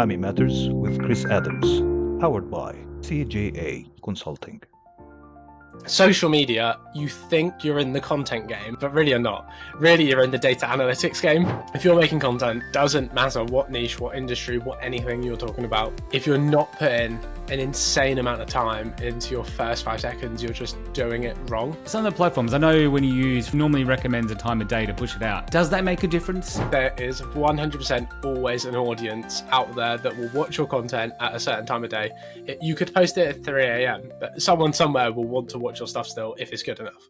Muhami Matters with Chris Adams, powered by CJA Consulting. Social media, you think you're in the content game, but really you're not. Really, you're in the data analytics game. If you're making content, doesn't matter what niche, what industry, what anything you're talking about. If you're not putting an insane amount of time into your first 5 seconds, you're just doing it wrong. Some of the platforms I know when you use normally recommends a time of day to push it out. Does that make a difference? There is 100% always an audience out there that will watch your content at a certain time of day. You could post it at 3 a.m, but someone somewhere will want to watch your stuff still if it's good enough.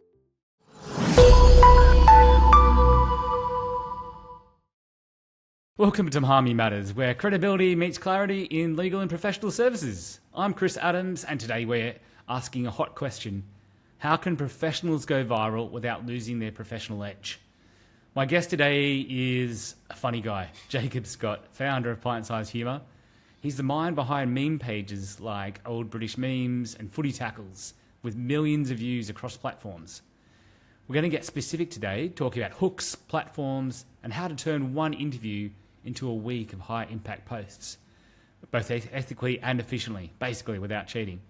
Welcome to Muhami Matters, where credibility meets clarity in legal and professional services. I'm Chris Adams, and today we're asking a hot question. How can professionals go viral without losing their professional edge? My guest today is a funny guy, Jacob Scott, founder of Pint Size Humour. He's the mind behind meme pages like Old British Memes and Footy Tackles, with millions of views across platforms. We're going to get specific today, talking about hooks, platforms, and how to turn one interview into a week of high-impact posts, both ethically and efficiently, basically without cheating.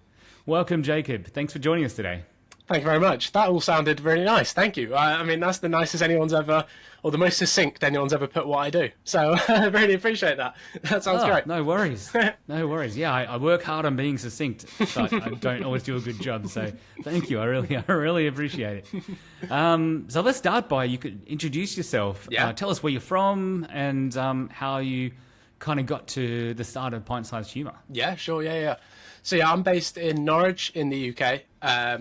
Welcome, Jacob. Thanks for joining us today. Thank you very much. That all sounded really nice. Thank you. I mean, that's the nicest anyone's ever, or the most succinct anyone's ever put what I do. So I really appreciate that. That sounds great. No worries. No worries. Yeah, I work hard on being succinct, but I don't always do a good job. So thank you. I really appreciate it. So let's start by, you could introduce yourself. Yeah. Tell us where you're from and how you kind of got to the start of Pint Size Humour. Yeah, sure. Yeah. So yeah, I'm based in Norwich in the UK,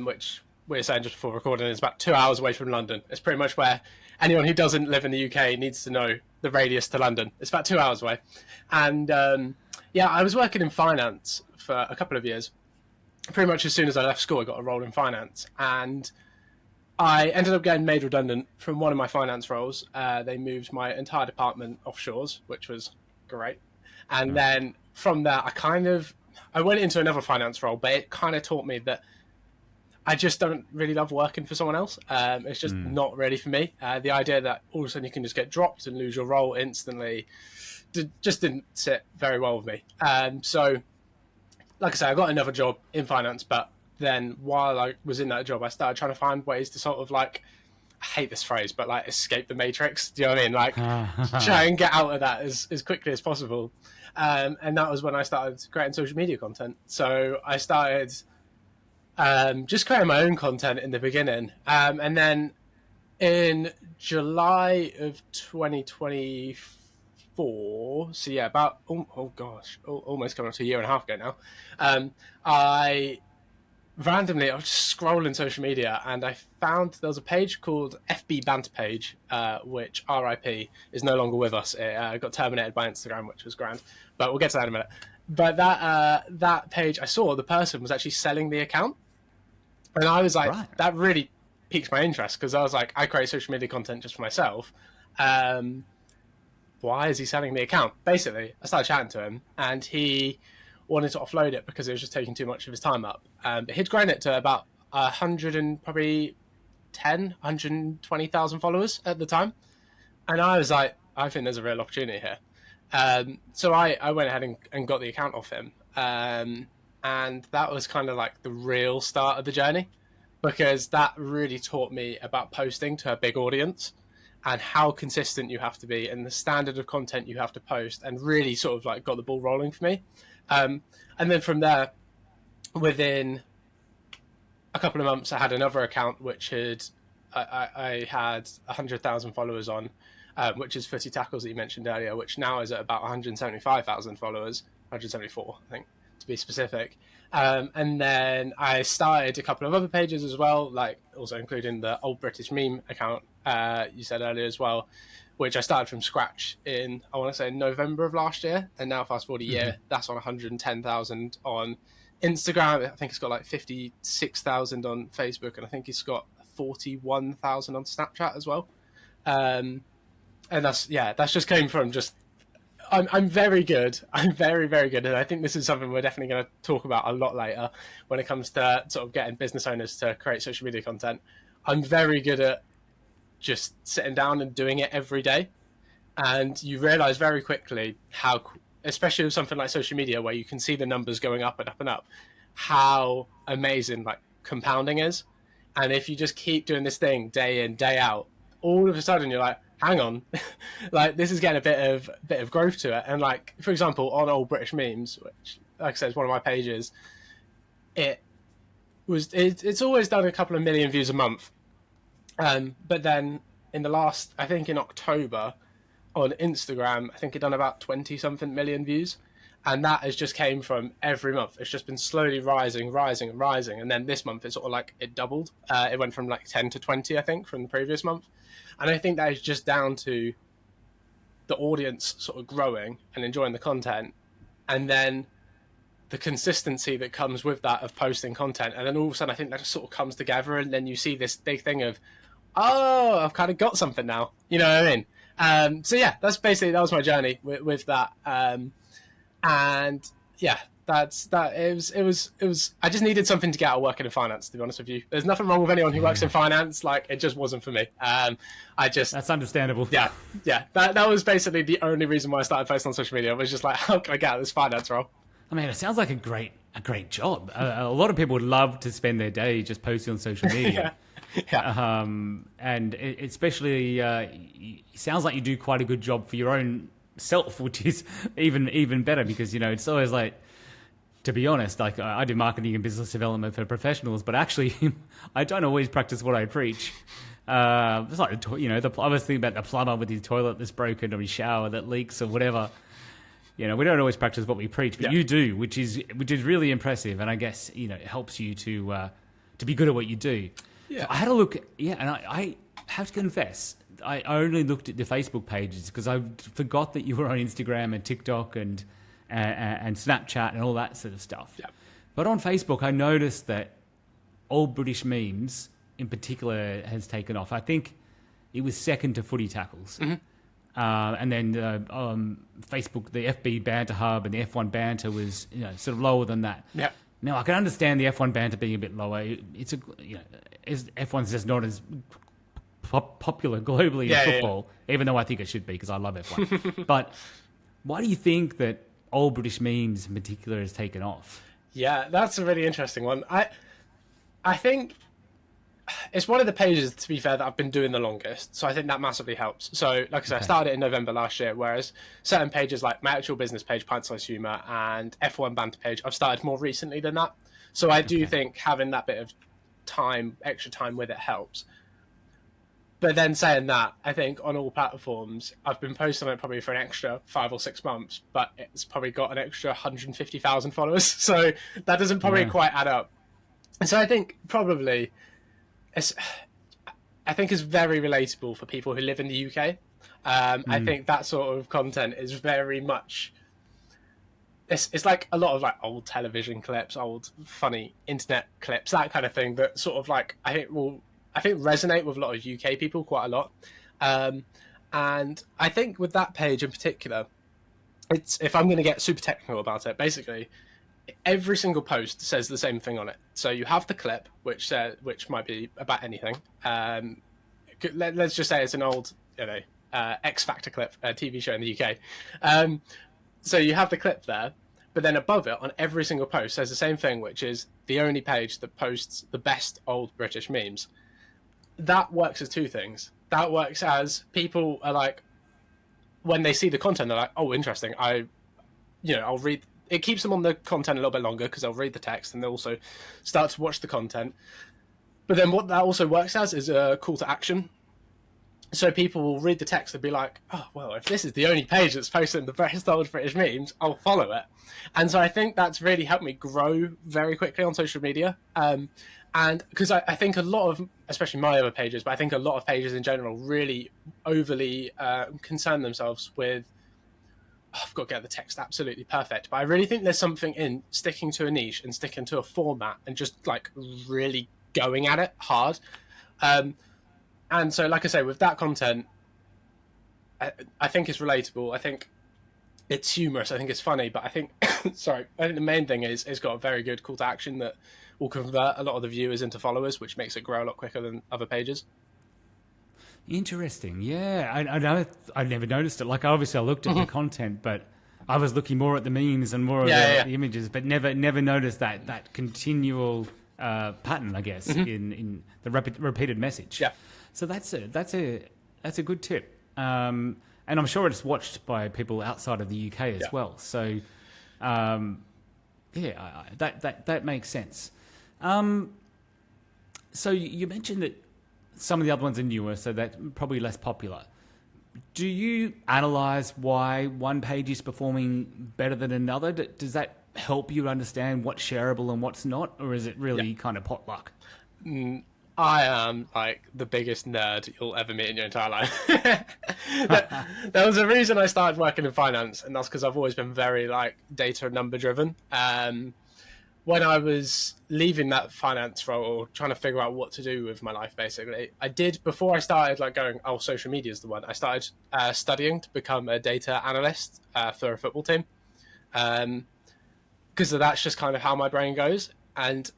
which we were saying just before recording is about 2 hours away from London. It's pretty much where anyone who doesn't live in the UK needs to know the radius to London. It's about 2 hours away. And I was working in finance for a couple of years. Pretty much as soon as I left school, I got a role in finance. And I ended up getting made redundant from one of my finance roles. They moved my entire department offshores, which was great. And then from there, I went into another finance role, but it kind of taught me that I just don't really love working for someone else. It's just not really for me. The idea that all of a sudden you can just get dropped and lose your role instantly just didn't sit very well with me. So, like I say, I got another job in finance, but then while I was in that job, I started trying to find ways to sort of like, I hate this phrase, but like escape the matrix. Do you know what I mean? Like try and get out of that as quickly as possible. And that was when I started creating social media content. So I started just creating my own content in the beginning. And then in July of 2024, so yeah, about, almost coming up to a year and a half ago now, I was just scrolling social media and I found there was a page called FB Banter Page, which RIP is no longer with us. It got terminated by Instagram, which was grand, but we'll get to that in a minute. But that page, I saw the person was actually selling the account. And I was like, That really piqued my interest because I was like, I create social media content just for myself. Why is he selling the account? Basically, I started chatting to him and he wanted to offload it because it was just taking too much of his time up. But he'd grown it to about 120,000 followers at the time. And I was like, I think there's a real opportunity here. So I went ahead and got the account off him. And that was kind of like the real start of the journey because that really taught me about posting to a big audience and how consistent you have to be and the standard of content you have to post, and really sort of like got the ball rolling for me. And then from there, within a couple of months, I had another account which I had 100,000 followers on, which is Footy Tackles that you mentioned earlier, which now is at about 175,000 followers, 174, I think, to be specific. And then I started a couple of other pages as well, like also including the Old British Meme account you said earlier as well, which I started from scratch in, I want to say, November of last year. And now fast forward a year, that's on 110,000 on Instagram. I think it's got like 56,000 on Facebook, and I think it's got 41,000 on Snapchat as well. And that's just came from just, I'm very good. I'm very, very good. And I think this is something we're definitely going to talk about a lot later when it comes to sort of getting business owners to create social media content. I'm very good at just sitting down and doing it every day. And you realize very quickly how especially with something like social media where you can see the numbers going up and up and up, how amazing like compounding is. And if you just keep doing this thing day in, day out, all of a sudden you're like, hang on, like this is getting a bit of growth to it. And like, for example, on Old British Memes, which like I said is one of my pages, it's always done a couple of million views a month. But then in the last, I think in October on Instagram, I think it done about 20 something million views. And that has just came from every month. It's just been slowly rising. And then this month, it's sort of like it doubled. It went from like 10 to 20, I think, from the previous month. And I think that is just down to the audience sort of growing and enjoying the content. And then the consistency that comes with that of posting content. And then all of a sudden, I think that just sort of comes together. And then you see this big thing of, oh, I've kind of got something now. You know what I mean? So yeah, that was my journey with that. And yeah, it was I just needed something to get out of working in finance, to be honest with you. There's nothing wrong with anyone who works in finance, like it just wasn't for me. That's understandable. Yeah. That was basically the only reason why I started posting on social media. It was just like, how can I get out of this finance role? I mean, it sounds like a great job. A lot of people would love to spend their day just posting on social media. Yeah. And especially, it sounds like you do quite a good job for your own self, which is even better, because it's always like, to be honest, like I do marketing and business development for professionals, but actually I don't always practice what I preach. It's like I was thinking about the plumber with his toilet that's broken or his shower that leaks or whatever. We don't always practice what we preach, but you do, which is really impressive, and I guess it helps you to be good at what you do. Yeah. So I had a look, and I have to confess, I only looked at the Facebook pages because I forgot that you were on Instagram and TikTok and Snapchat and all that sort of stuff. Yeah. But on Facebook, I noticed that Old British Memes, in particular, has taken off. I think it was second to Footy Tackles. Mm-hmm. And then Facebook, the FB Banter Hub and the F1 Banter was sort of lower than that. Yeah. Now, I can understand the F1 Banter being a bit lower. F1's just not as popular globally in football, even though I think it should be, because I love F1. But why do you think that Old British Memes in particular has taken off? Yeah, that's a really interesting one. I think it's one of the pages, to be fair, that I've been doing the longest. So I think that massively helps. So like I said, I started it in November last year, whereas certain pages like my actual business page, Pint Size Humour, and F1 Banter page, I've started more recently than that. So I do think having that bit of extra time with it helps. But then saying that, I think on all platforms, I've been posting on it probably for an extra 5 or 6 months, but it's probably got an extra 150,000 followers. So that doesn't probably quite add up. So I think probably it's very relatable for people who live in the UK. I think that sort of content is very much, it's like a lot of like old television clips, old funny internet clips, that kind of thing, that sort of like I think resonate with a lot of UK people quite a lot. And I think with that page in particular, if I'm going to get super technical about it, basically every single post says the same thing on it. So you have the clip, which might be about anything. Let's just say it's an old, X Factor clip, a TV show in the UK. So you have the clip there, but then above it on every single post says the same thing, which is the only page that posts the best old British memes. That works as two things. That works as people are like, when they see the content, they're like, oh, interesting. I'll read. It keeps them on the content a little bit longer because they'll read the text and they'll also start to watch the content. But then what that also works as is a call to action. So people will read the text and be like, oh, well, if this is the only page that's posting the best old British memes, I'll follow it. And so I think that's really helped me grow very quickly on social media. And because I think a lot of, especially my other pages, but I think a lot of pages in general really overly concern themselves with, I've got to get the text absolutely perfect. But I really think there's something in sticking to a niche and sticking to a format and just like really going at it hard. And so, like I say, with that content, I think it's relatable. I think it's humorous. I think it's funny. But I think, I think the main thing is it's got a very good call to action that will convert a lot of the viewers into followers, which makes it grow a lot quicker than other pages. Interesting. Yeah, I know. I never noticed it. Like, obviously, I looked at the content, but I was looking more at the memes and more Yeah, of the images, but never noticed that continual pattern, I guess, in the repeated message. Yeah. So that's a good tip. And I'm sure it's watched by people outside of the UK as well. So, that makes sense. So you mentioned that some of the other ones are newer, so that's probably less popular. Do you analyze why one page is performing better than another? Does that help you understand what's shareable and what's not, or is it really kind of potluck? I am like the biggest nerd you'll ever meet in your entire life. There was a reason I started working in finance, and that's because I've always been very like data and number driven. When I was leaving that finance role, or trying to figure out what to do with my life, basically, I did, before I started like going, oh, social media is the one, I started studying to become a data analyst for a football team. Because that's just kind of how my brain goes. And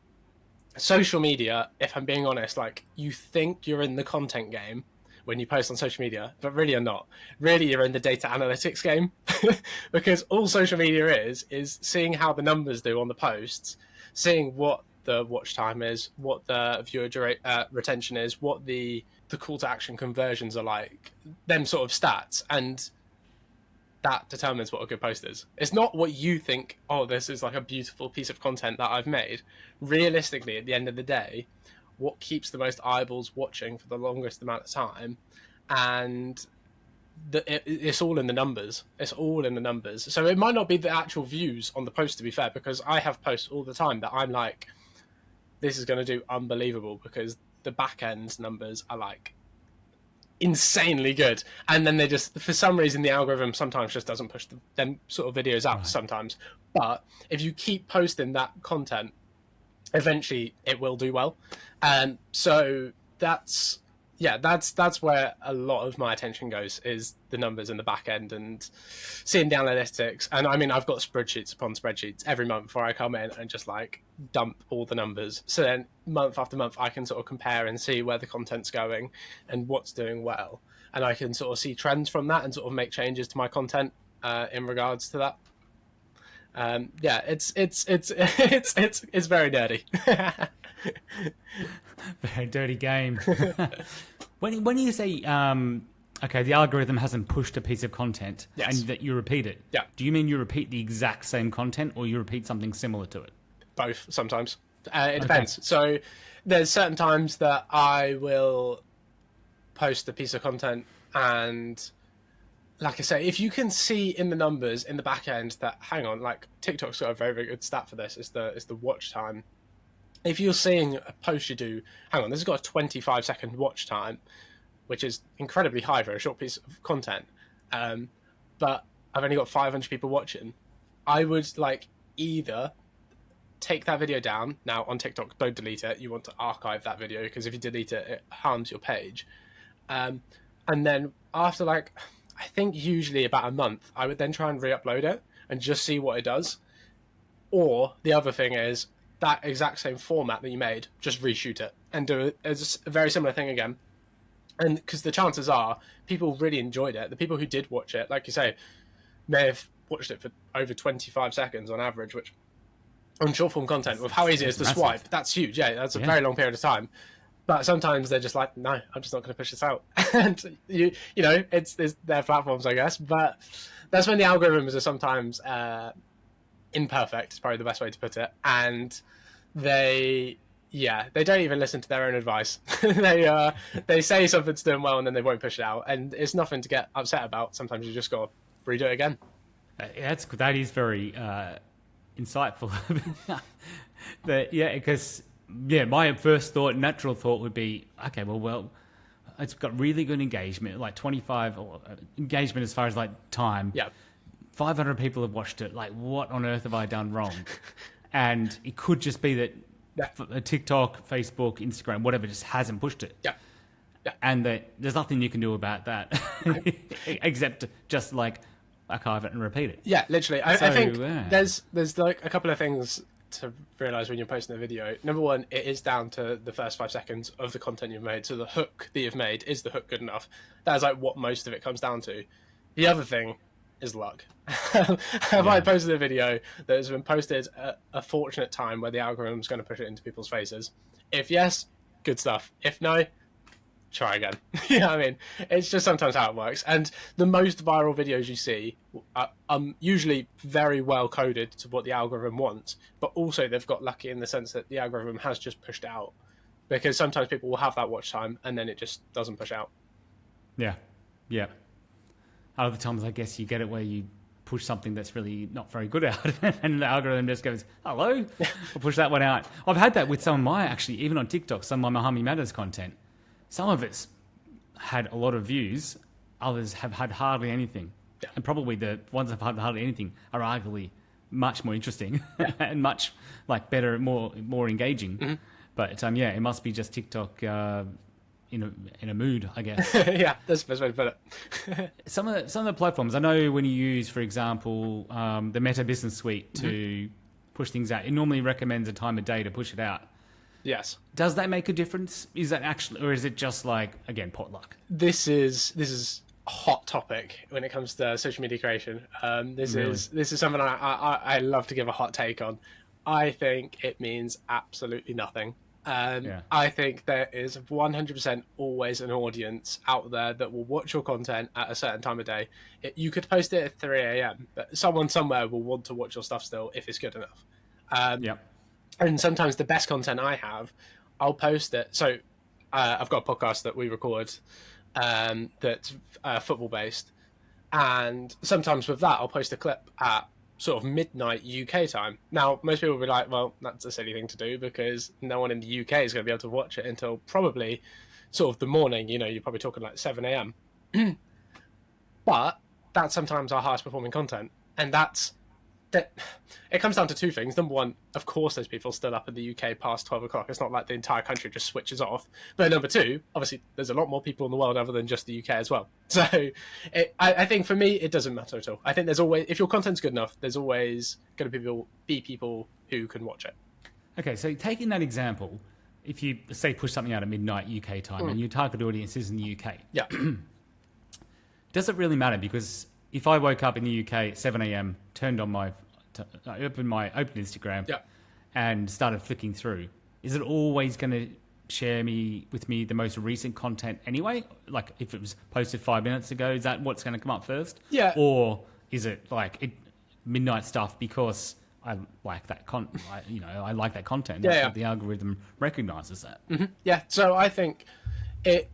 social media, if I'm being honest, like, you think you're in the content game when you post on social media, but really you're not. Really, you're in the data analytics game. Because all social media is seeing how the numbers do on the posts, seeing what the watch time is, what the viewer retention is, what the call to action conversions are like, them sort of stats, and that determines what a good post is. It's not what you think, oh, this is like a beautiful piece of content that I've made. Realistically, at the end of the day, what keeps the most eyeballs watching for the longest amount of time, and it's all in the numbers. It's all in the numbers. So it might not be the actual views on the post, to be fair, because I have posts all the time that I'm like, this is going to do unbelievable, because the back end numbers are like insanely good, and then they just, for some reason, the algorithm sometimes just doesn't push them sort of videos up sometimes. But if you keep posting that content, eventually it will do well. And so that's where a lot of my attention goes, is the numbers in the back end and seeing the analytics. And I mean, I've got spreadsheets upon spreadsheets every month before I come in and just like dump all the numbers. So then month after month, I can sort of compare and see where the content's going and what's doing well. And I can sort of see trends from that and sort of make changes to my content in regards to that. It's very nerdy. Very dirty game. When you say, okay, the algorithm hasn't pushed a piece of content, and that you repeat it, do you mean you repeat the exact same content, or you repeat something similar to it? Both, sometimes. It depends. So there's certain times that I will post a piece of content, and like I say, if you can see in the numbers in the back end that, hang on, like TikTok's got a very, very good stat for this. It's the watch time. If you're seeing a post you do, hang on, this has got a 25-second watch time, which is incredibly high for a short piece of content. But I've only got 500 people watching. I would like either take that video down. Now on TikTok, don't delete it. You want to archive that video, because if you delete it, it harms your page. And then after like, I think usually about a month, I would then try and re-upload it and just see what it does. Or the other thing is, that exact same format that you made, just reshoot it and do it as a very similar thing again. And because the chances are people really enjoyed it. The people who did watch it, like you say, may have watched it for over 25 seconds on average, which on short form content, with how easy it is to swipe, that's huge. Yeah, that's a very long period of time. But sometimes they're just like, no, I'm just not going to push this out. And you know, it's their platforms, I guess. But that's when the algorithms are sometimes imperfect, is probably the best way to put it. And they don't even listen to their own advice. They say something's doing well, and then they won't push it out. And it's nothing to get upset about. Sometimes you just got to redo it again. That is very insightful. Because my first thought, natural thought, would be, okay, well, it's got really good engagement, like 25 or engagement as far as like time. Yeah. 500 people have watched it. Like, what on earth have I done wrong? And it could just be that TikTok, Facebook, Instagram, whatever, just hasn't pushed it. Yeah. And that there's nothing you can do about that except just like archive it and repeat it. Yeah, literally. I think there's like a couple of things to realize when you're posting a video. Number one, it is down to the first 5 seconds of the content you've made. So the hook that you've made, is the hook good enough? That is like what most of it comes down to. The other thing is luck. Have I posted a video that has been posted at a fortunate time where the algorithm's going to push it into people's faces? If yes, good stuff. If no, try again. I mean, it's just sometimes how it works. And the most viral videos you see are usually very well coded to what the algorithm wants, but also they've got lucky in the sense that the algorithm has just pushed out. Because sometimes people will have that watch time and then it just doesn't push out. Yeah. Other times, I guess you get it where you push something that's really not very good out, and the algorithm just goes, "Hello," I'll push that one out. I've had that with some of my, actually, even on TikTok, some of my Muhami Matters content. Some of it's had a lot of views, others have had hardly anything. Yeah. And probably the ones that have had hardly anything are arguably much more interesting and much better, more engaging. Mm-hmm. But it must be just TikTok in a mood, I guess. Yeah, that's the best way to put it. Some of the platforms, I know when you use, for example, the Meta Business Suite to push things out, it normally recommends a time of day to push it out. Yes. Does that make a difference? Is that actually, or is it just again, potluck? This is a hot topic when it comes to social media creation. This is something I love to give a hot take on. I think it means absolutely nothing. I think there is 100% always an audience out there that will watch your content at a certain time of day. You could post it at 3 a.m., but someone somewhere will want to watch your stuff still if it's good enough. And sometimes the best content I have, I'll post it. So I've got a podcast that we record that's football based. And sometimes with that, I'll post a clip at sort of midnight UK time. Now, most people will be like, well, that's a silly thing to do because no one in the UK is going to be able to watch it until probably sort of the morning. You're probably talking 7 a.m. But that's sometimes our highest performing content. And that it comes down to two things. Number one, of course, there's people still up in the UK past 12 o'clock. It's not like the entire country just switches off. But number two, obviously, there's a lot more people in the world other than just the UK as well. So I think for me, it doesn't matter at all. I think there's always, if your content's good enough, there's always going to be people who can watch it. Okay, so taking that example, if you, say, push something out at midnight UK time and your target audience is in the UK, does it really matter? Because if I woke up in the UK at 7 a.m., turned on opened Instagram and started flicking through, is it always going to share with me the most recent content anyway? Like if it was posted 5 minutes ago, is that what's going to come up first? Yeah. Or is it midnight stuff because I like that I like that content. That's what the algorithm recognizes that. Mm-hmm. Yeah. So I think it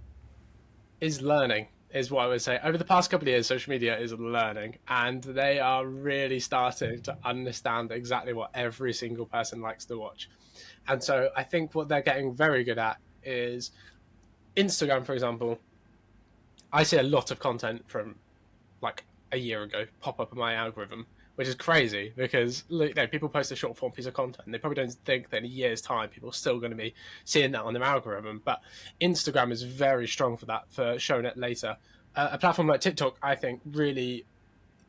is learning. Is what I would say. Over the past couple of years, social media is learning, and they are really starting to understand exactly what every single person likes to watch. And so I think what they're getting very good at is Instagram, for example. I see a lot of content from a year ago pop up in my algorithm, which is crazy because people post a short form piece of content and they probably don't think that in a year's time people are still going to be seeing that on their algorithm. But Instagram is very strong for that, for showing it later. A platform like TikTok, I think, really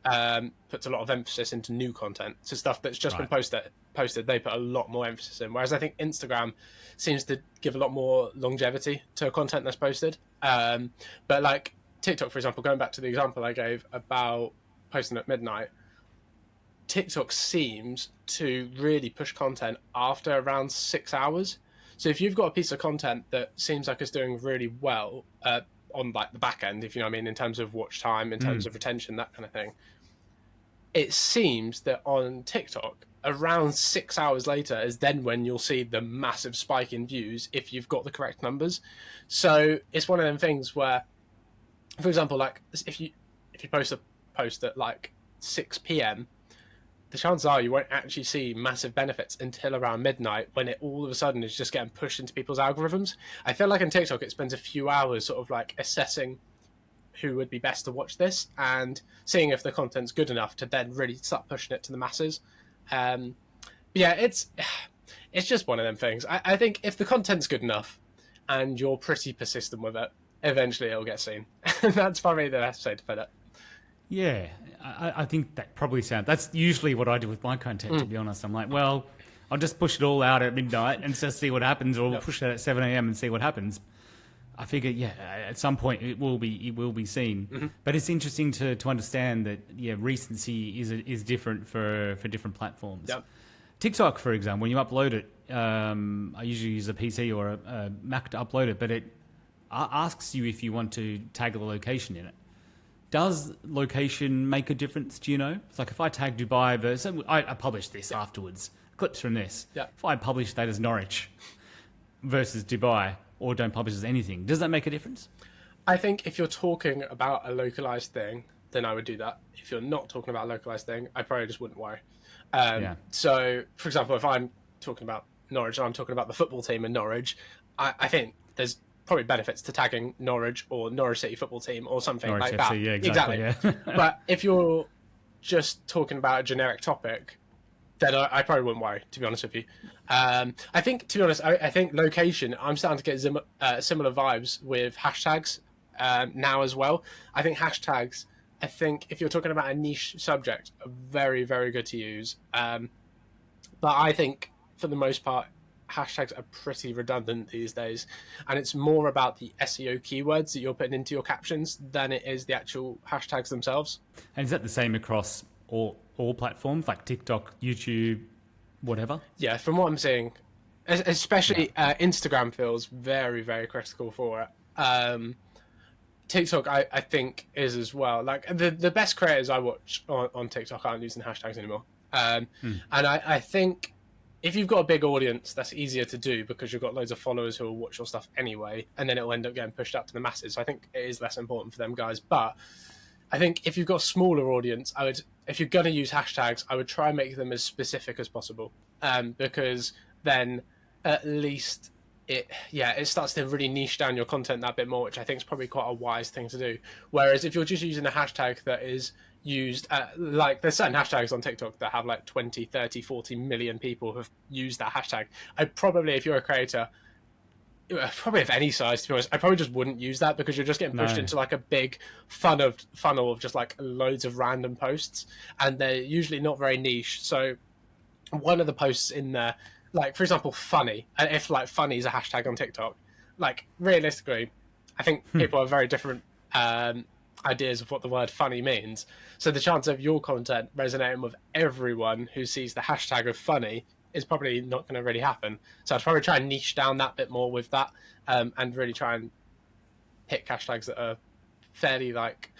puts a lot of emphasis into new content. So stuff that's just been posted, they put a lot more emphasis in. Whereas I think Instagram seems to give a lot more longevity to content that's posted. But TikTok, for example, going back to the example I gave about posting at midnight, TikTok seems to really push content after around 6 hours. So if you've got a piece of content that seems like it's doing really well on the back end, if you know what I mean, in terms of watch time, in terms of retention, that kind of thing, it seems that on TikTok, around 6 hours later is then when you'll see the massive spike in views if you've got the correct numbers. So it's one of them things where, for example, if you post a post at 6 p.m, the chances are you won't actually see massive benefits until around midnight when it all of a sudden is just getting pushed into people's algorithms. I feel like on TikTok it spends a few hours sort of assessing who would be best to watch this and seeing if the content's good enough to then really start pushing it to the masses. It's just one of them things. I think if the content's good enough and you're pretty persistent with it, eventually it'll get seen. That's probably the best way to put it. Yeah, I think that's usually what I do with my content, to be honest. I'm like, well, I'll just push it all out at midnight and just see what happens, or we'll push it at 7 a.m. and see what happens. I figure, yeah, at some point it will be seen. Mm-hmm. But it's interesting to understand that, yeah, recency is different for different platforms. Yep. TikTok, for example, when you upload it, I usually use a PC or a Mac to upload it, but it asks you if you want to tag a location in it. Does location make a difference? Do you know? It's like if I tag Dubai versus, I publish this afterwards, clips from this. Yeah. If I publish that as Norwich versus Dubai, or don't publish as anything, does that make a difference? I think if you're talking about a localized thing, then I would do that. If you're not talking about a localized thing, I probably just wouldn't worry. So, for example, if I'm talking about Norwich and I'm talking about the football team in Norwich, I think there's probably benefits to tagging Norwich or Norwich City football team or something Norwich like FC, that. yeah, exactly. Yeah. But if you're just talking about a generic topic, then I probably wouldn't worry, to be honest with you. I think, to be honest, I think location, I'm starting to get similar vibes with hashtags now as well. I think hashtags, if you're talking about a niche subject, are very, very good to use. But I think, for the most part, hashtags are pretty redundant these days. And it's more about the SEO keywords that you're putting into your captions than it is the actual hashtags themselves. And is that the same across all platforms, like TikTok, YouTube, whatever? Yeah, from what I'm seeing, especially Instagram feels very, very critical for it. TikTok, I think, is as well. Like, the best creators I watch on TikTok aren't using hashtags anymore. And I think if you've got a big audience, that's easier to do because you've got loads of followers who will watch your stuff anyway, and then it'll end up getting pushed out to the masses. So I think it is less important for them guys. But I think if you've got a smaller audience, if you're going to use hashtags, I would try and make them as specific as possible, because then at least it starts to really niche down your content that bit more, which I think is probably quite a wise thing to do. Whereas if you're just using a hashtag that is used, like there's certain hashtags on TikTok that have like 20, 30, 40 million people who have used that hashtag. If you're a creator, probably of any size, to be honest, I probably just wouldn't use that because you're just getting pushed into like a big funnel of just like loads of random posts, and they're usually not very niche. So one of the posts in there, like for example, funny, if like funny is a hashtag on TikTok, like realistically, I think people have very different ideas of what the word funny means. So the chance of your content resonating with everyone who sees the hashtag of funny is probably not going to really happen. So I'd probably try and niche down that bit more with that, and really try and pick hashtags that are fairly like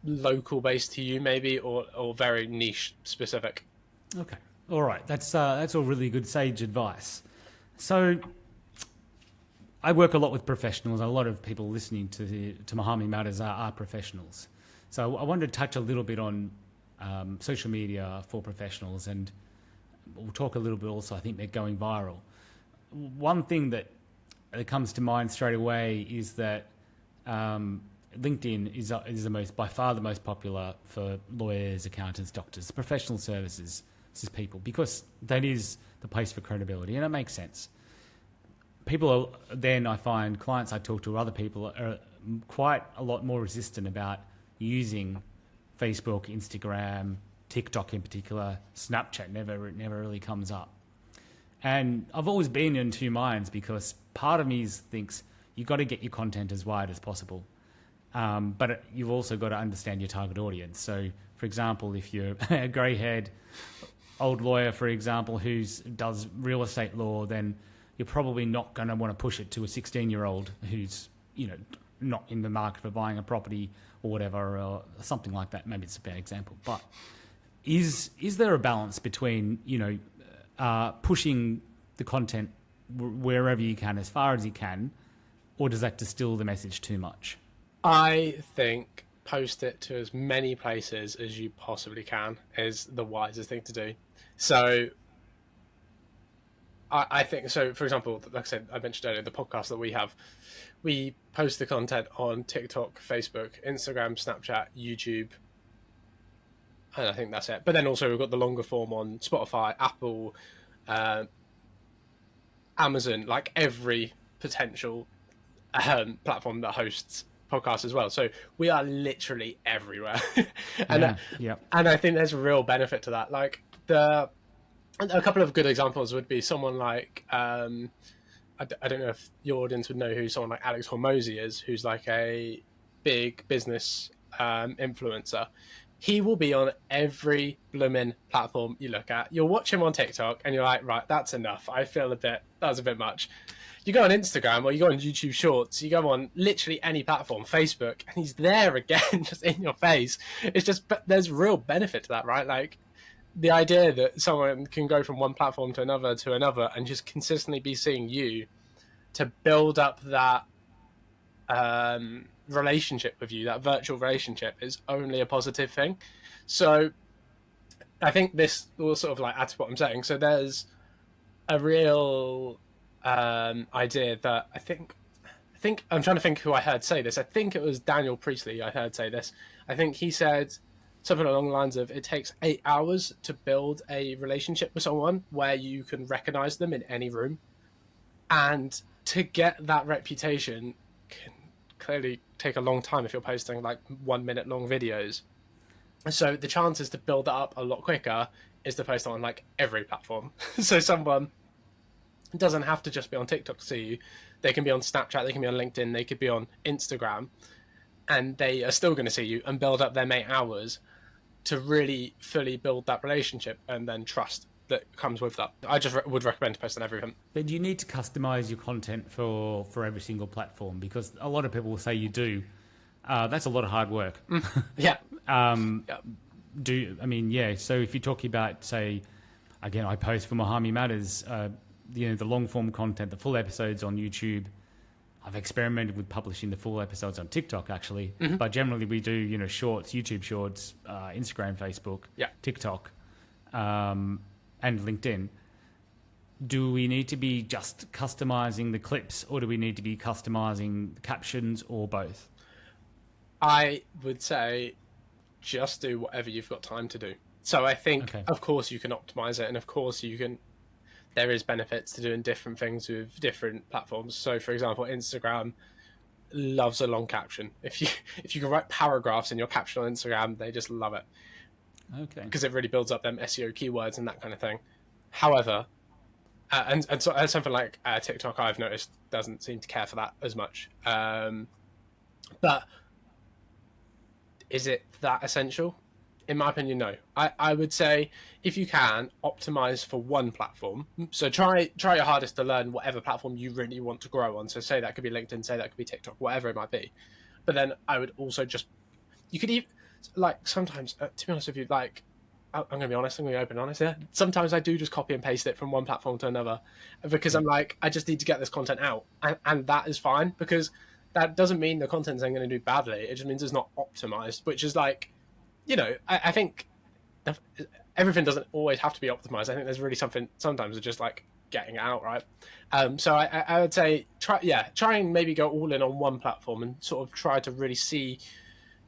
local based to you maybe, or very niche specific. Okay. All right. That's all really good sage advice. So I work a lot with professionals. A lot of people listening to Muhami Matters are professionals. So I wanted to touch a little bit on social media for professionals, and we'll talk a little bit also, I think they're going viral. One thing that comes to mind straight away is that LinkedIn is by far the most popular for lawyers, accountants, doctors, professional services people, because that is the place for credibility, and it makes sense. I find clients I talk to, or other people, are quite a lot more resistant about using Facebook, Instagram, TikTok in particular. Snapchat never really comes up. And I've always been in two minds, because part of me thinks you've got to get your content as wide as possible. But you've also got to understand your target audience. So, for example, if you're a grey-haired old lawyer, for example, who does real estate law, then you're probably not going to want to push it to a 16-year-old who's, not in the market for buying a property or whatever, or something like that. Maybe it's a bad example. But is there a balance between, pushing the content wherever you can, as far as you can, or does that distill the message too much? I think post it to as many places as you possibly can is the wisest thing to do. So I think, so for example, like I said, I mentioned earlier, the podcast that we post the content on TikTok, Facebook, Instagram, Snapchat, YouTube, and I think that's it. But then also we've got the longer form on Spotify, Apple, Amazon, like every potential platform that hosts podcasts as well. So we are literally everywhere. And I think there's a real benefit to that. Like a couple of good examples would be someone like I don't know if your audience would know who someone like Alex Hormozy is, who's like a big business influencer. He will be on every blooming platform you look at. You'll watch him on TikTok and you're like, right, that's enough. I feel that was a bit much. You go on Instagram or you go on YouTube Shorts, you go on literally any platform, Facebook, and he's there again, just in your face. It's just, but there's real benefit to that, right? Like the idea that someone can go from one platform to another and just consistently be seeing you to build up that relationship with you, that virtual relationship, is only a positive thing. So I think this will sort of like add to what I'm saying. So there's a real idea that I think I'm trying to think who I heard say this. I think it was Daniel Priestley I heard say this. I think he said something along the lines of, it takes 8 hours to build a relationship with someone where you can recognize them in any room. And to get that reputation can clearly take a long time if you're posting like 1 minute long videos. So the chances to build that up a lot quicker is to post on like every platform. So someone doesn't have to just be on TikTok to see you. They can be on Snapchat, they can be on LinkedIn, they could be on Instagram, and they are still going to see you and build up their 8 hours to really fully build that relationship and then trust that comes with that. I just would recommend to post on everything. But you need to customize your content for every single platform, because a lot of people will say you do. That's a lot of hard work. Yeah. So if you're talking about, say, again, I post for Muhami Matters, the long form content, the full episodes on YouTube. I've experimented with publishing the full episodes on TikTok, actually. Mm-hmm. But generally we do, shorts, YouTube shorts, Instagram, Facebook, TikTok, and LinkedIn. Do we need to be just customizing the clips, or do we need to be customizing the captions, or both? I would say just do whatever you've got time to do. So I think, Of course, you can optimize it, and of course there is benefits to doing different things with different platforms. So, for example, Instagram loves a long caption. If you can write paragraphs in your caption on Instagram, they just love it. Okay. Because it really builds up them SEO keywords and that kind of thing. However, and so something like TikTok, I've noticed, doesn't seem to care for that as much. But is it that essential? In my opinion, no. I would say if you can, optimize for one platform. So try your hardest to learn whatever platform you really want to grow on. So say that could be LinkedIn, say that could be TikTok, whatever it might be. But then I would also you could even, like, sometimes, to be honest with you, like, I'm going to be honest, I'm going to be open and honest here. Sometimes I do just copy and paste it from one platform to another, because I'm like, I just need to get this content out. And that is fine, because that doesn't mean the content's going to do badly. It just means it's not optimized, which is like, I think everything doesn't always have to be optimized. I think there's really something sometimes it's just like getting it out, right? So I would say try and maybe go all in on one platform and sort of try to really see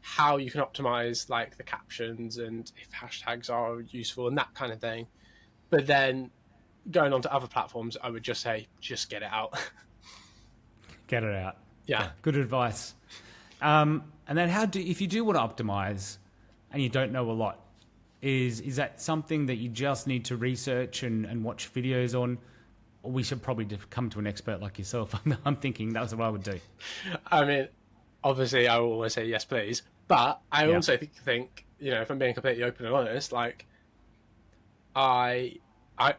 how you can optimize like the captions and if hashtags are useful and that kind of thing. But then going on to other platforms, I would just say, just get it out. Get it out. Yeah. Good advice. And then if you do want to optimize and you don't know a lot, is that something that you just need to research and watch videos on? Or we should probably come to an expert like yourself. I'm thinking that's what I would do. I mean, obviously I will always say yes, please. But I also think, if I'm being completely open and honest, like I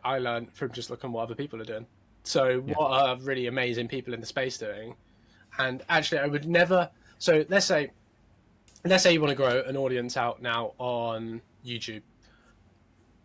learn from just looking what other people are doing. So what are really amazing people in the space doing? And actually I would never, so let's say you want to grow an audience out now on YouTube.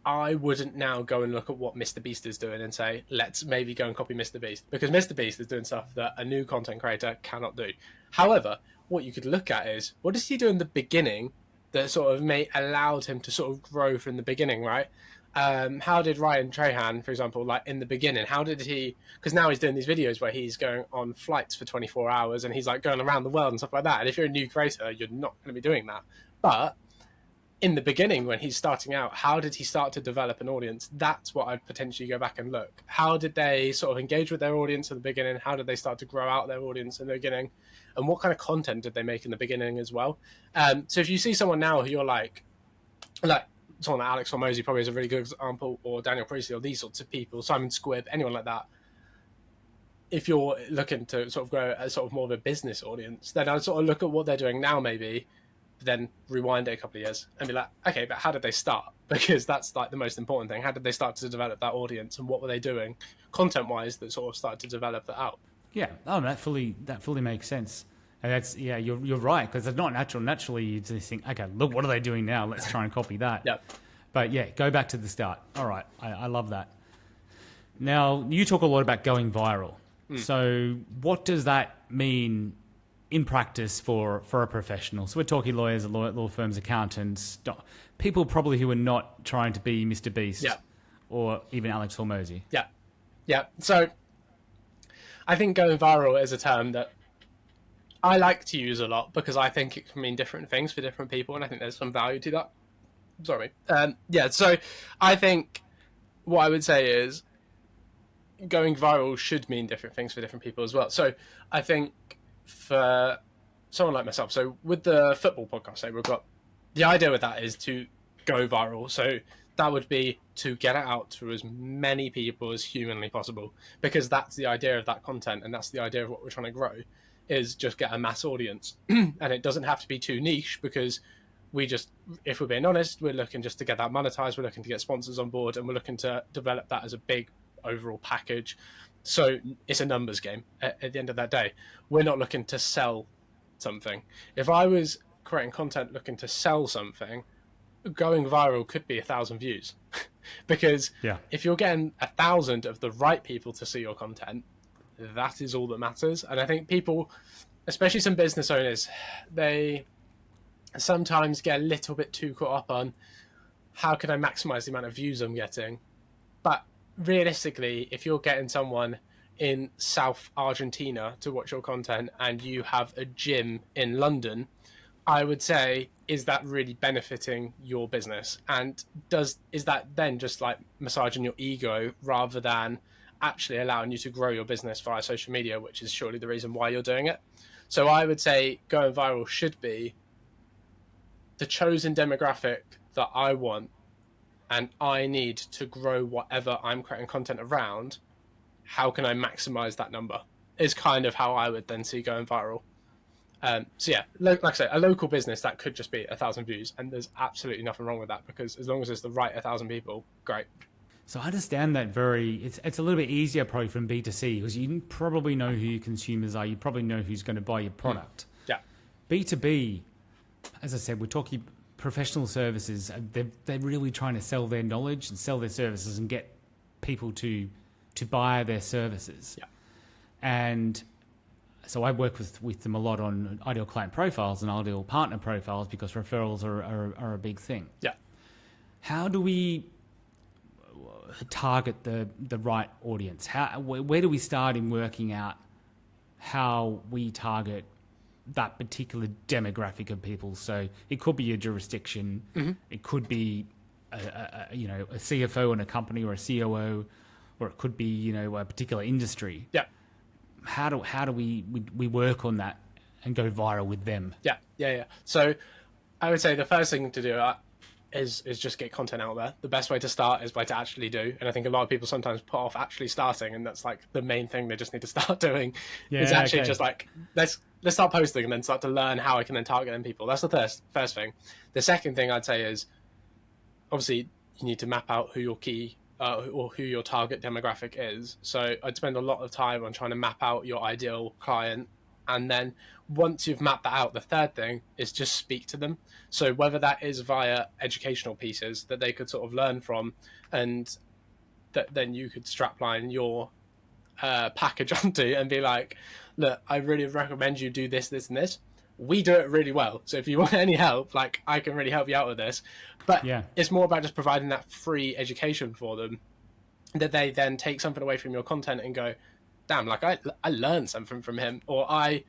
I wouldn't now go and look at what Mr. Beast is doing and say, let's maybe go and copy Mr. Beast, because Mr. Beast is doing stuff that a new content creator cannot do. However, what you could look at is, what does he do in the beginning that sort of allowed him to sort of grow from the beginning, right? How did Ryan Trahan, for example, like in the beginning, how did he, because now he's doing these videos where he's going on flights for 24 hours and he's like going around the world and stuff like that. And if you're a new creator, you're not going to be doing that. But in the beginning, when he's starting out, how did he start to develop an audience? That's what I'd potentially go back and look. How did they sort of engage with their audience in the beginning? How did they start to grow out their audience in the beginning? And what kind of content did they make in the beginning as well? So if you see someone now who you're like someone like Alex Hormozy probably is a really good example, or Daniel Priestley, or these sorts of people, Simon Squibb, anyone like that. if you're looking to sort of grow a sort of more of a business audience, then I'd sort of look at what they're doing now, maybe, then rewind it a couple of years and be like, okay, but how did they start? Because that's like the most important thing. How did they start to develop that audience, and what were they doing content wise that sort of started to develop that out? Yeah, that fully makes sense. And that's, yeah, you're right, because it's not natural. Naturally, you just think, okay, look, what are they doing now? Let's try and copy that. Yeah. But yeah, go back to the start. All right, I love that. Now, you talk a lot about going viral. So what does that mean in practice for a professional? So we're talking lawyers, law firms, accountants, people probably who are not trying to be Mr. Beast or even Alex Hormozy. Yeah. Yeah. So I think going viral is a term that I like to use a lot because I think it can mean different things for different people, and I think there's some value to that. Sorry. So I think what I would say is going viral should mean different things for different people as well. So I think for someone like myself, so with the football podcast, so we've got the idea with that is to go viral. So that would be to get it out to as many people as humanly possible, because that's the idea of that content, and that's the idea of what we're trying to grow, is just get a mass audience. And it doesn't have to be too niche, because we just, if we're being honest, we're looking just to get that monetized, we're looking to get sponsors on board, and we're looking to develop that as a big overall package. So it's a numbers game at the end of that day. We're not looking to sell something. If I was creating content looking to sell something, going viral could be 1,000 views. Because if you're getting 1,000 of the right people to see your content, that is all that matters. And I think people, especially some business owners, they sometimes get a little bit too caught up on how can I maximize the amount of views I'm getting. But realistically, if you're getting someone in South Argentina to watch your content and you have a gym in London, I would say, is that really benefiting your business? And is that then just like massaging your ego rather than actually allowing you to grow your business via social media, which is surely the reason why you're doing it? So I would say going viral should be the chosen demographic that I want and I need to grow whatever I'm creating content around. How can I maximize that number is kind of how I would then see going viral. So yeah, like I say, a local business, that could just be 1,000 views, and there's absolutely nothing wrong with that, because as long as it's the right 1,000 people, great. So I understand that it's a little bit easier probably from B2C, because you probably know who your consumers are. You probably know who's going to buy your product. Yeah. B2B, as I said, we're talking professional services. They're really trying to sell their knowledge and sell their services and get people to buy their services. Yeah. And so I work with them a lot on ideal client profiles and ideal partner profiles, because referrals are a big thing. Yeah. How do we target the right audience? Where do we start in working out how we target that particular demographic of people? So it could be a jurisdiction, it could be a CFO in a company or a COO, or it could be a particular industry. Yeah. How do we work on that and go viral with them? Yeah. So I would say the first thing to do is just get content out there. The best way to start is by to actually do. And I think a lot of people sometimes put off actually starting, and that's like the main thing they just need to start doing. Is actually just like, let's start posting and then start to learn how I can then target them people. That's the first thing. The second thing I'd say is, obviously, you need to map out who your key or who your target demographic is. So I'd spend a lot of time on trying to map out your ideal client. And then once you've mapped that out, the third thing is just speak to them. So whether that is via educational pieces that they could sort of learn from, and that then you could strapline your package onto and be like, look, I really recommend you do this, this, and this. We do it really well. So if you want any help, like, I can really help you out with this. But it's more about just providing that free education for them, that they then take something away from your content and go, damn, like I learned something from him, or I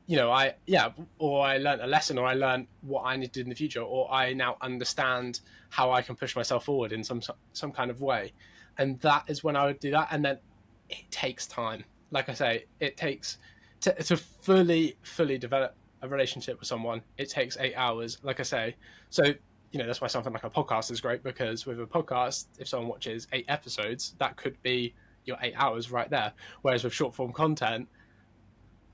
learned a lesson, or I learned what I need to do in the future, or I now understand how I can push myself forward in some kind of way. And that is when I would do that. And then it takes time. Like I say, it takes to fully develop a relationship with someone. It takes 8 hours, like I say. So, that's why something like a podcast is great, because with a podcast, if someone watches 8 episodes, that could be your 8 hours right there. Whereas with short form content,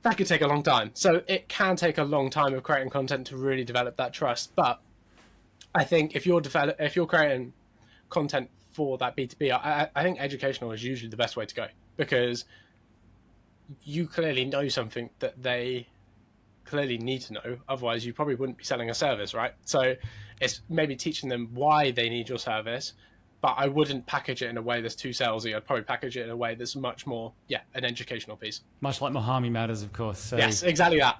that could take a long time. So it can take a long time of creating content to really develop that trust. But I think if you're creating content for that B2B, I think educational is usually the best way to go, because you clearly know something that they clearly need to know. Otherwise, you probably wouldn't be selling a service, right? So it's maybe teaching them why they need your service, but I wouldn't package it in a way that's too salesy. I'd probably package it in a way that's much more, an educational piece. Much like Muhami matters, of course. So, yes, exactly that.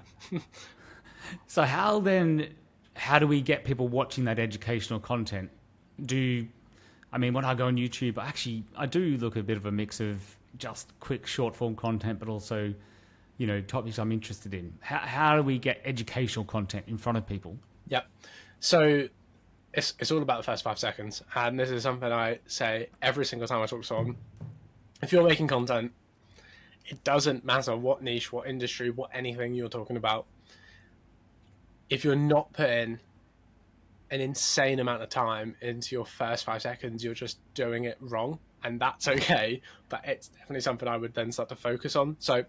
So how do we get people watching that educational content? When I go on YouTube, I do look at a bit of a mix of just quick short form content, but also, topics I'm interested in. How do we get educational content in front of people? Yep. So it's all about the first 5 seconds. And this is something I say every single time I talk to someone. If you're making content, it doesn't matter what niche, what industry, what anything you're talking about. If you're not putting an insane amount of time into your first 5 seconds, you're just doing it wrong. And that's okay, but it's definitely something I would then start to focus on. So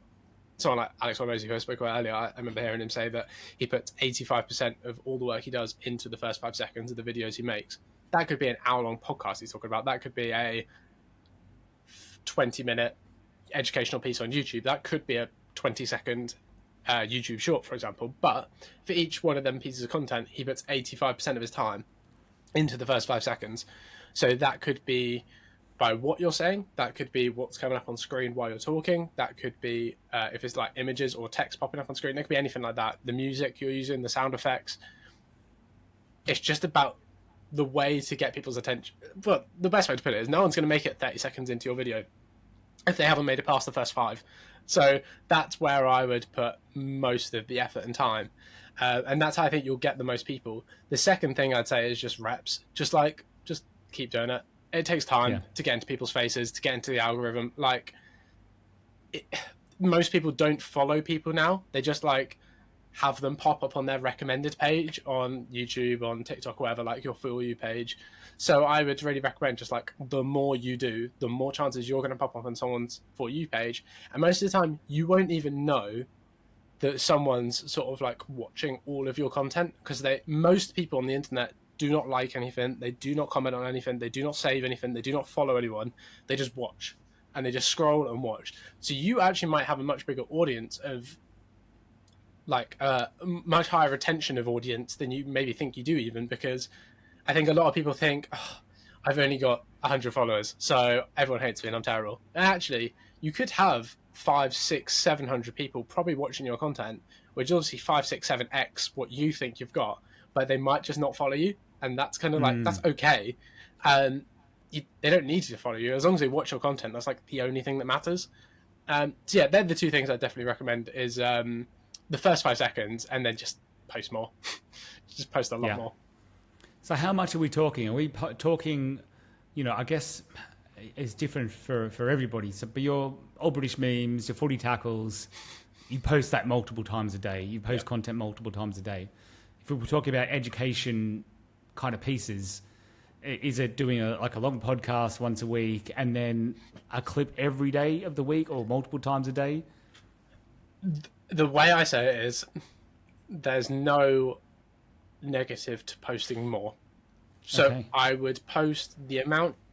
someone like Alex Hormozy, who I spoke about earlier, I remember hearing him say that he puts 85% of all the work he does into the first 5 seconds of the videos he makes. That could be an hour-long podcast he's talking about. That could be a 20-minute educational piece on YouTube. That could be a 20-second YouTube short, for example. But for each one of them pieces of content, he puts 85% of his time into the first 5 seconds. So that could be by what you're saying, that could be what's coming up on screen while you're talking, that could be if it's like images or text popping up on screen, it could be anything like that, the music you're using, the sound effects. It's just about the way to get people's attention. But the best way to put it is no one's going to make it 30 seconds into your video if they haven't made it past the first 5. So that's where I would put most of the effort and time, and that's how I think you'll get the most people. The second thing I'd say is just reps. Just keep doing it. It takes time to get into people's faces, to get into the algorithm. Most people don't follow people now. They just have them pop up on their recommended page on YouTube, on TikTok, whatever, like your For You page. So I would really recommend just the more you do, the more chances you're going to pop up on someone's For You page. And most of the time, you won't even know that someone's sort of watching all of your content, because most people on the internet do not like anything, they do not comment on anything, they do not save anything, they do not follow anyone, they just watch and they just scroll and watch. So you actually might have a much bigger audience of much higher retention of audience than you maybe think you do, even, because I think a lot of people think, I've only got 100 followers, so everyone hates me and I'm terrible. And actually, you could have 500, 600, 700 people probably watching your content, which is obviously 5, 6, 7x what you think you've got, but they might just not follow you. And that's kind of that's okay. They don't need to follow you as long as they watch your content. That's the only thing that matters. So yeah, they're the two things I definitely recommend: is the first 5 seconds, and then just post more. Just post a lot more. So how much are we talking? Are we talking? I guess it's different for everybody. So, but your Old British memes, your footy tackles, you post that multiple times a day. You post content multiple times a day. If we were talking about education kind of pieces, is it doing a long podcast once a week and then a clip every day of the week or multiple times a day? The way I say it is, there's no negative to posting more. So I would post the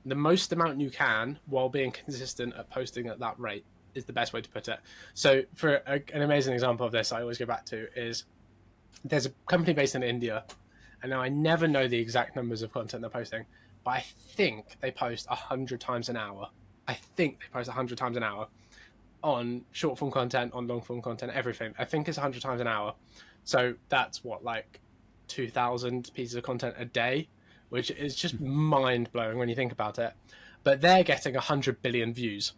most amount you can while being consistent at posting at that rate is the best way to put it. So for an amazing example of this I always go back to is, there's a company based in India, and now I never know the exact numbers of content they're posting, but I think they post 100 times an hour. I think they post 100 times an hour on short form content, on long form content, everything. I think it's 100 times an hour. So that's 2,000 pieces of content a day, which is just mind blowing when you think about it. But they're getting 100 billion views,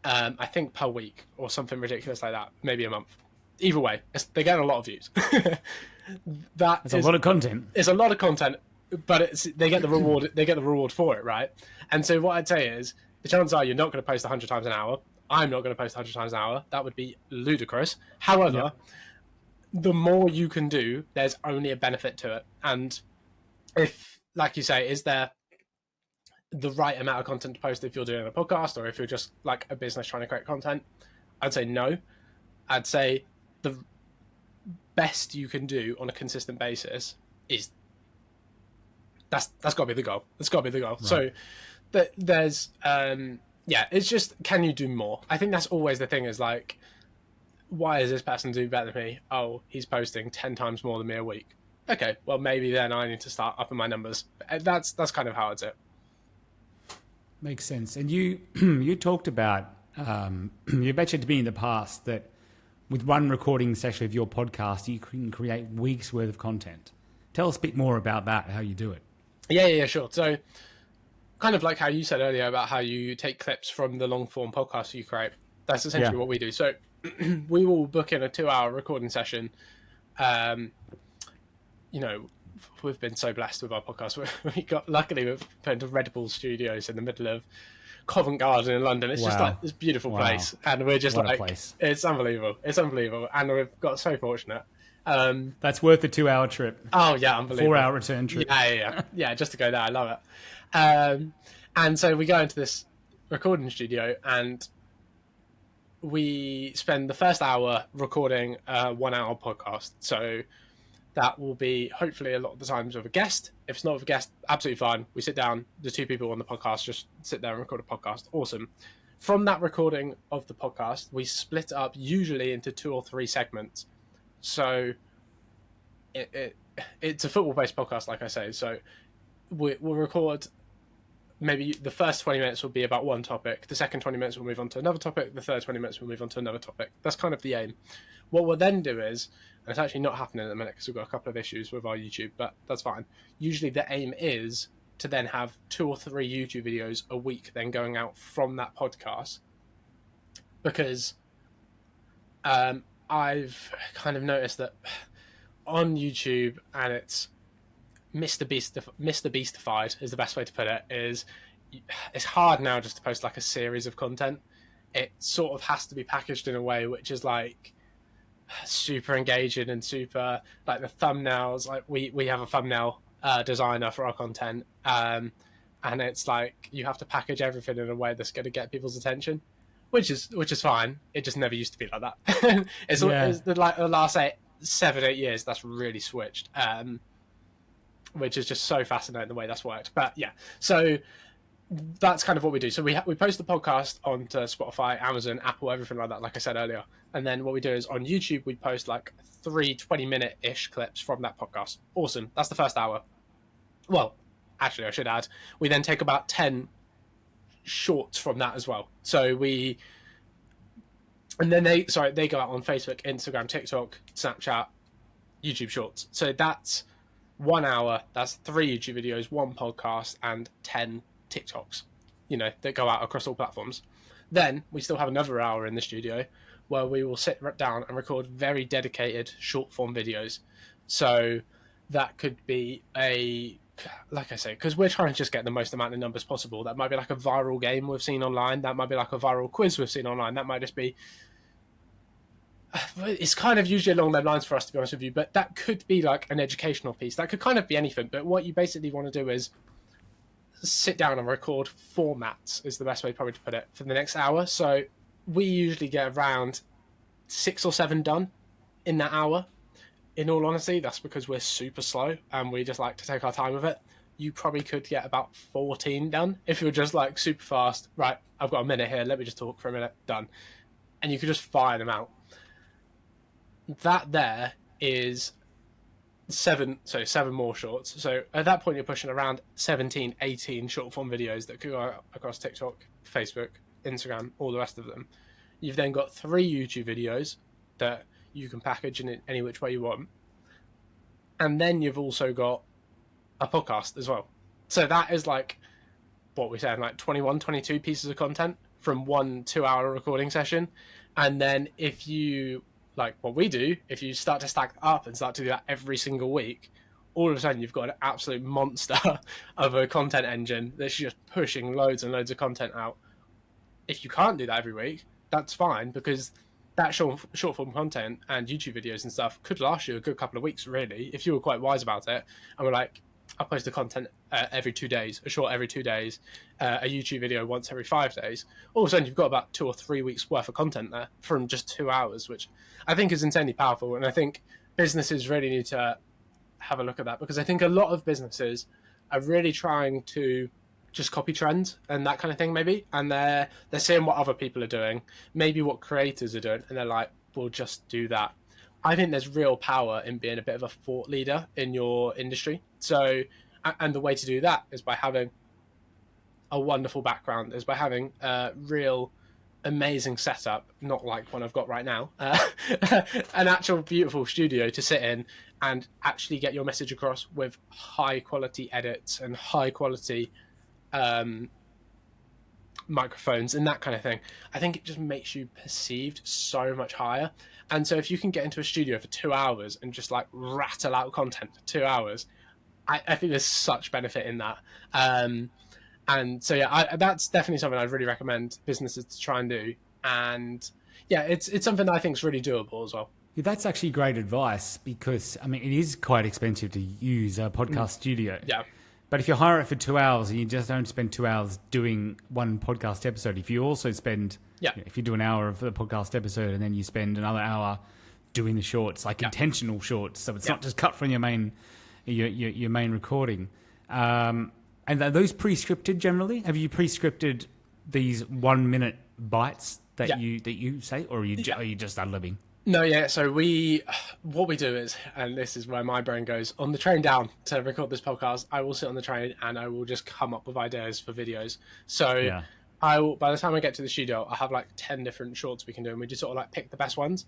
I think per week or something ridiculous like that, maybe a month. Either way, they're getting a lot of views. That's a lot of content. It's a lot of content, but they get the reward. They get the reward for it, right? And so what I'd say is, the chances are you're not going to post 100 times an hour. I'm not going to post 100 times an hour. That would be ludicrous. However, the more you can do, there's only a benefit to it. And if, like you say, is there the right amount of content to post if you're doing a podcast or if you're just like a business trying to create content? I'd say no. I'd say the best you can do on a consistent basis is that's got to be the goal. That's got to be the goal. Right. So there's it's just, can you do more? I think that's always the thing, is like, why is this person doing better than me? Oh, he's posting 10 times more than me a week. Okay, well, maybe then I need to start upping my numbers. That's kind of how it's it. Makes sense. And you you talked about, you mentioned to me in the past that with one recording session of your podcast, you can create weeks worth of content. Tell us a bit more about that, how you do it. Yeah, sure. So kind of like how you said earlier about how you take clips from the long form podcast you create. That's essentially what we do. So we will book in a 2-hour recording session. You know, we've been so blessed with our podcast. Luckily we've put into Red Bull Studios in the middle of Covent Garden in London. It's just like this beautiful place, and we're just it's unbelievable. It's unbelievable, and we've got so fortunate. That's worth the 2-hour trip. Oh yeah, unbelievable. 4-hour return trip. Yeah, just to go there. I love it. And so we go into this recording studio, and we spend the first hour recording a 1-hour podcast. So that will be hopefully a lot of the times with a guest. If it's not with a guest, absolutely fine. We sit down, the 2 people on the podcast just sit there and record a podcast. Awesome. From that recording of the podcast, we split up usually into 2 or 3 segments. So it's a football-based podcast, like I say. So we'll record, maybe the first 20 minutes will be about one topic. The second 20 minutes we'll move on to another topic. The third 20 minutes we'll move on to another topic. That's kind of the aim. What we'll then do is, and it's actually not happening at the minute because we've got a couple of issues with our YouTube, but that's fine. Usually the aim is to then have 2 or 3 YouTube videos a week then going out from that podcast. Because I've kind of noticed that on YouTube, and it's Mr. Beastified is the best way to put it, is it's hard now just to post like a series of content. It sort of has to be packaged in a way which is like super engaging and super, like the thumbnails, like we have a thumbnail designer for our content, and it's like you have to package everything in a way that's going to get people's attention, which is fine. It just never used to be like that. it's like the last 7-8 years that's really switched, which is just so fascinating the way that's worked. But yeah, so that's kind of what we do. So we post the podcast onto Spotify, Amazon, Apple, everything like that, like I said earlier. And then what we do is on YouTube, we post like 3 20-minute-ish clips from that podcast. Awesome. That's the first hour. Well, actually, I should add, we then take about 10 shorts from that as well. So they go out on Facebook, Instagram, TikTok, Snapchat, YouTube Shorts. So that's 1 hour. That's 3 YouTube videos, 1 podcast, and 10 TikToks, that go out across all platforms. Then we still have another hour in the studio where we will sit down and record very dedicated short form videos. So that could be like I say, because we're trying to just get the most amount of numbers possible. That might be like a viral game we've seen online. That might be like a viral quiz we've seen online. That might just be, it's kind of usually along those lines for us, to be honest with you, but that could be like an educational piece. That could kind of be anything. But what you basically want to do is sit down and record formats, is the best way probably to put it, for the next hour. So we usually get around 6 or 7 done in that hour. In all honesty, that's because we're super slow and we just like to take our time with it. You probably could get about 14 done if you're just like super fast. Right, I've got a minute here, let me just talk for a minute, done. And you could just fire them out. That there is 7 more shorts. So at that point, you're pushing around 17, 18 short form videos that could go across TikTok, Facebook, Instagram, all the rest of them. You've then got 3 YouTube videos that you can package in any which way you want. And then you've also got a podcast as well. So that is like, what we said, like 21, 22 pieces of content from 1 2-hour recording session. And then if you, like what we do, if you start to stack up and start to do that every single week, all of a sudden you've got an absolute monster of a content engine that's just pushing loads and loads of content out. If you can't do that every week, that's fine, because that short form content and YouTube videos and stuff could last you a good couple of weeks, really, if you were quite wise about it and were like, I post the content every 2 days, a short every 2 days, a YouTube video once every 5 days. All of a sudden, you've got about 2 or 3 weeks worth of content there from just 2 hours, which I think is insanely powerful. And I think businesses really need to have a look at that, because I think a lot of businesses are really trying to just copy trends and that kind of thing, maybe, and they're seeing what other people are doing, maybe what creators are doing, and they're like, we'll just do that. I think there's real power in being a bit of a thought leader in your industry. So, and the way to do that is by having a wonderful background, is by having a real amazing setup, not like one I've got right now, an actual beautiful studio to sit in and actually get your message across with high quality edits and high quality microphones and that kind of thing. I think it just makes you perceived so much higher. And so if you can get into a studio for 2 hours and just like rattle out content for 2 hours, I think there's such benefit in that. And so yeah, that's definitely something I'd really recommend businesses to try and do. And yeah, it's something that I think is really doable as well. Yeah, that's actually great advice, because I mean it is quite expensive to use a podcast studio. Yeah. But if you hire it for 2 hours and you just don't spend 2 hours doing one podcast episode, if you also spend, if you do an hour of the podcast episode and then you spend another hour doing the shorts, like intentional shorts, so it's not just cut from your main recording. And are those pre-scripted generally? Have you pre-scripted these 1 minute bites that you say, or are you just ad-libbing? No, yeah. So what we do is, and this is where my brain goes, on the train down to record this podcast, I will sit on the train and I will just come up with ideas for videos. So I will, by the time I get to the studio, I have like 10 different shorts we can do, and we just sort of like pick the best ones.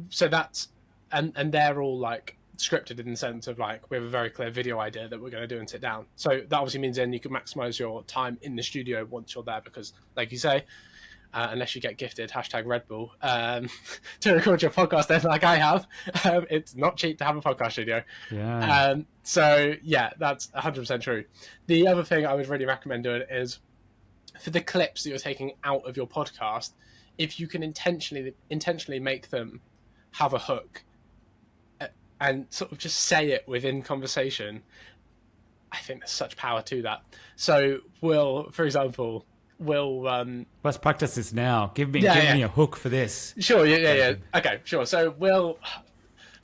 So that's, and they're all like scripted in the sense of like, we have a very clear video idea that we're going to do and sit down. So that obviously means then you can maximize your time in the studio once you're there, because like you say, unless you get gifted #Red Bull to record your podcast, then like I have, it's not cheap to have a podcast studio. So yeah, that's 100% true. The other thing I would really recommend doing is, for the clips that you're taking out of your podcast, if you can intentionally make them have a hook and sort of just say it within conversation, I think there's such power to that. So for example, let's practice this now. Give me a hook for this. Sure, yeah. Okay, sure. So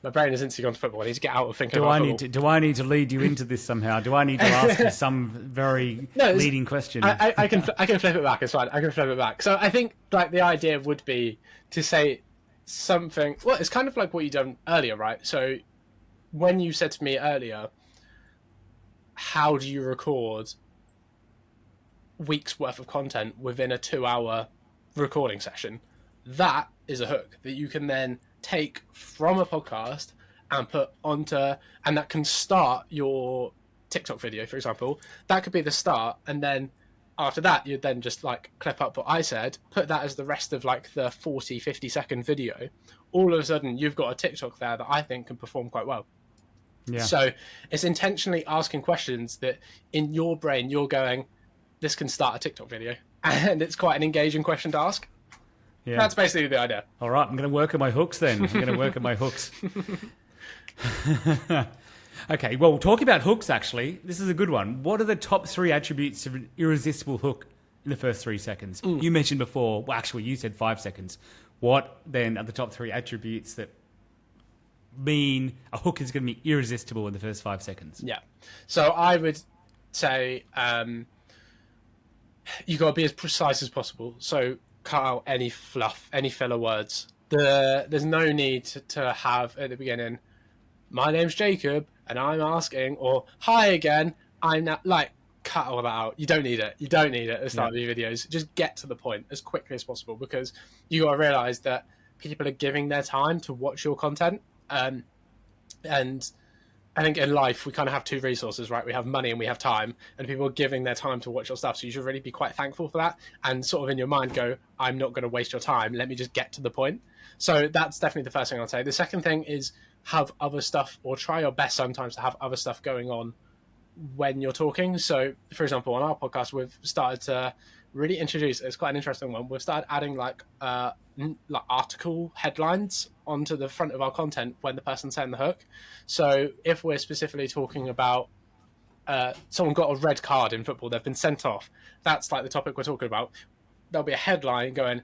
my brain is instantly gone to football. I need to get out of thinking about football. Do I need to lead you into this somehow? Do I need to ask you some very leading question? I can flip it back. It's fine. I can flip it back. So I think like the idea would be to say something. Well, it's kind of like what you done earlier, right? So when you said to me earlier, how do you record weeks worth of content within a 2-hour recording session? That is a hook that you can then take from a podcast and put onto, and that can start your TikTok video, for example. That could be the start, and then after that you'd then just like clip up what I said, put that as the rest of like the 40-50 second video. All of a sudden you've got a TikTok there that I think can perform quite well. So it's intentionally asking questions that in your brain you're going, this can start a TikTok video, and it's quite an engaging question to ask. That's basically the idea. All right, I'm going to work on my hooks then. Okay, well, talking about hooks, actually, this is a good one. What are the top 3 attributes of an irresistible hook in the first 3 seconds? You mentioned before, well, actually, you said 5 seconds. What then are the top 3 attributes that mean a hook is going to be irresistible in the first 5 seconds? Yeah. So I would say you got to be as precise as possible. So cut out any fluff, any filler words. There's no need to have at the beginning, my name's Jacob and I'm asking, or hi again, I'm not, like, cut all that out. You don't need it. You don't need it at the start of your videos. Just get to the point as quickly as possible, because you got to realize that people are giving their time to watch your content. And I think in life we kind of have 2 resources, right? We have money and we have time, and people are giving their time to watch your stuff. So you should really be quite thankful for that, and sort of in your mind go, I'm not going to waste your time. Let me just get to the point. So that's definitely the first thing I'll say. The second thing is have other stuff, or try your best sometimes to have other stuff going on when you're talking. So for example, on our podcast, we've started to really introduce, it's quite an interesting one. We've started adding like article headlines onto the front of our content when the person's saying the hook. So if we're specifically talking about someone got a red card in football, they've been sent off. That's like the topic we're talking about. There'll be a headline going,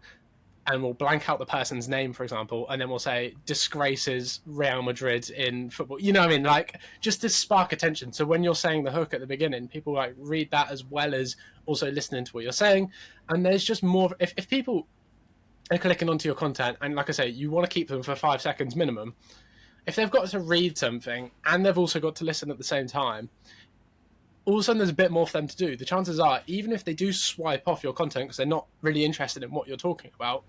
and we'll blank out the person's name, for example, and then we'll say disgraces Real Madrid in football. You know what I mean? Like, just to spark attention. So when you're saying the hook at the beginning, people like read that as well as also listening to what you're saying. And there's just more. If people are clicking onto your content, and like I say, you want to keep them for 5 seconds minimum. If they've got to read something and they've also got to listen at the same time, all of a sudden there's a bit more for them to do. The chances are, even if they do swipe off your content because they're not really interested in what you're talking about,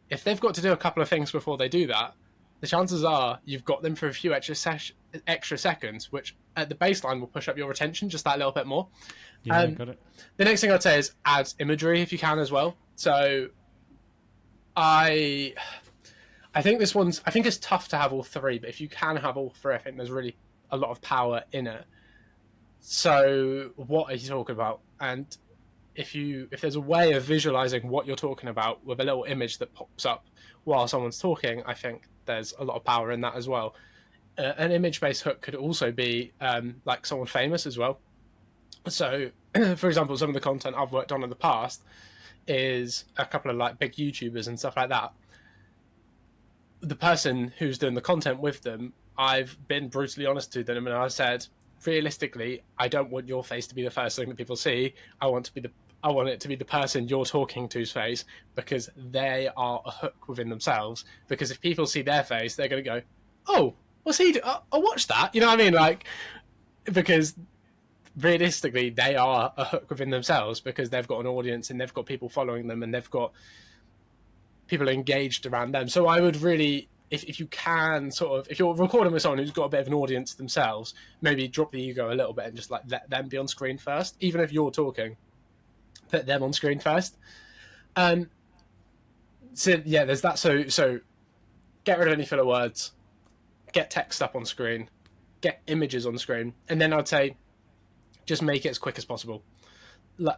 if they've got to do a couple of things before they do that, the chances are you've got them for a few extra seconds, which at the baseline will push up your retention just that little bit more. Yeah, got it. The next thing I'd say is add imagery if you can as well. So I think I think it's tough to have all three, but if you can have all three, I think there's really a lot of power in it. So what are you talking about? And if there's a way of visualizing what you're talking about with a little image that pops up while someone's talking, I think there's a lot of power in that as well. An image-based hook could also be like someone famous as well. So, for example, some of the content I've worked on in the past is a couple of like big YouTubers and stuff like that. The person who's doing the content with them, I've been brutally honest to them, and I said, realistically, I don't want your face to be the first thing that people see. I want it to be the person you're talking to's face, because they are a hook within themselves. Because if people see their face, they're going to go, "Oh, what's he do? I'll watch that." You know what I mean? Like, because realistically, they are a hook within themselves because they've got an audience and they've got people following them and they've got people engaged around them. So I would really, if you can if you're recording with someone who's got a bit of an audience themselves, maybe drop the ego a little bit and just like let them be on screen first. Even if you're talking, put them on screen first. So yeah, there's that. So get rid of any filler words, get text up on screen, get images on screen, and then I'd say just make it as quick as possible.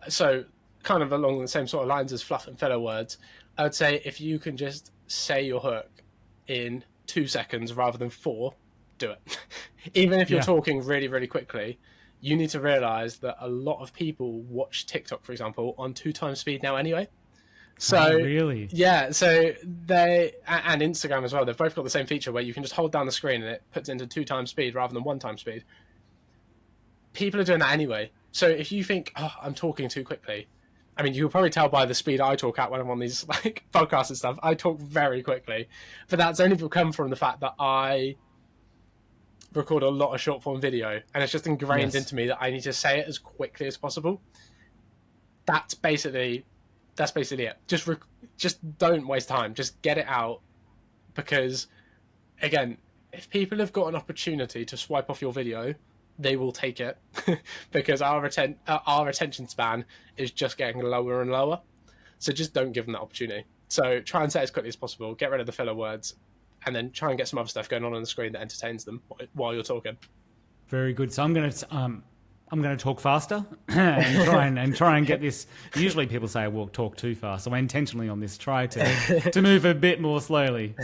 So kind of along the same sort of lines as fluff and filler words, I would say if you can just say your hook in 2 seconds rather than 4, do it. Even if you're talking really, really quickly, you need to realize that a lot of people watch TikTok, for example, on 2 times speed now anyway. So really? Yeah, so they, and Instagram as well, they've both got the same feature where you can just hold down the screen and it puts into 2 times speed rather than 1 time speed. People are doing that anyway. So if you think, "Oh, I'm talking too quickly," I mean, you can probably tell by the speed I talk at when I'm on these like podcasts and stuff. I talk very quickly, but that's only come from the fact that I record a lot of short form video, and it's just ingrained into me that I need to say it as quickly as possible. That's basically it. Just don't waste time. Just get it out, because again, if people have got an opportunity to swipe off your video, they will take it because our attention span is just getting lower and lower. So just don't give them that opportunity. So try and say it as quickly as possible, get rid of the filler words, and then try and get some other stuff going on the screen that entertains them while you're talking. Very good. So I'm going to talk faster and try and get this. Usually people say I talk too fast, so I intentionally on this try to move a bit more slowly.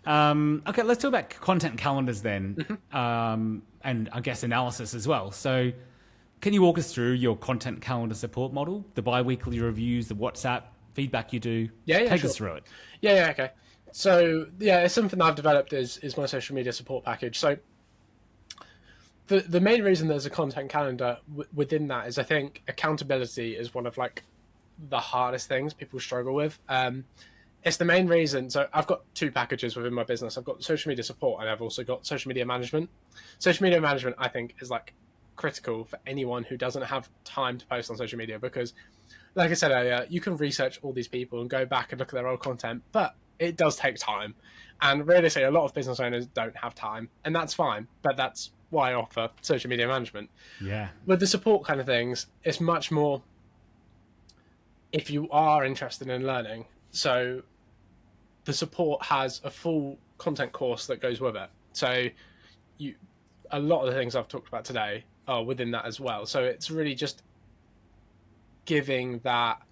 Okay, let's talk about content calendars then, and I guess analysis as well. So can you walk us through your content calendar support model, the bi-weekly reviews, the WhatsApp feedback you do? Take us through it. Yeah, okay. So yeah, it's something that I've developed is my social media support package. So the main reason there's a content calendar within that is I think accountability is one of like the hardest things people struggle with. It's the main reason. So I've got 2 packages within my business. I've got social media support and I've also got social media management. Social media management, I think, is like critical for anyone who doesn't have time to post on social media, because like I said earlier, you can research all these people and go back and look at their old content, but it does take time. And realistically, a lot of business owners don't have time, and that's fine, but that's why I offer social media management. Yeah. With the support kind of things, it's much more if you are interested in learning. So the support has a full content course that goes with it. So a lot of the things I've talked about today are within that as well. So it's really just giving that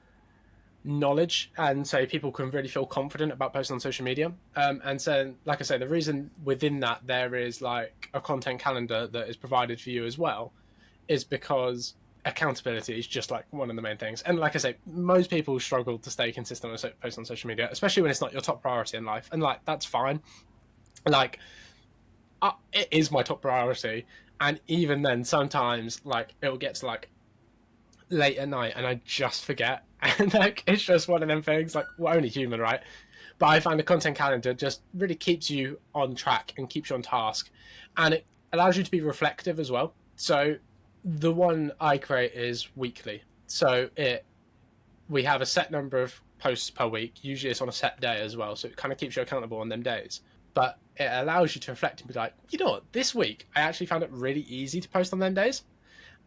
knowledge, and so people can really feel confident about posting on social media. And so, like I say, the reason within that there is like a content calendar that is provided for you as well is because accountability is just like one of the main things. And like I say, most people struggle to stay consistent with posts on social media, especially when it's not your top priority in life. And like, that's fine. Like, it is my top priority. And even then, sometimes like it'll get to like late at night and I just forget. And like, it's just one of them things. Like, we're only human, right? But I find a content calendar just really keeps you on track and keeps you on task. And it allows you to be reflective as well. So the one I create is weekly. So we have a set number of posts per week. Usually it's on a set day as well. So it kind of keeps you accountable on them days. But it allows you to reflect and be like, you know what, this week I actually found it really easy to post on them days.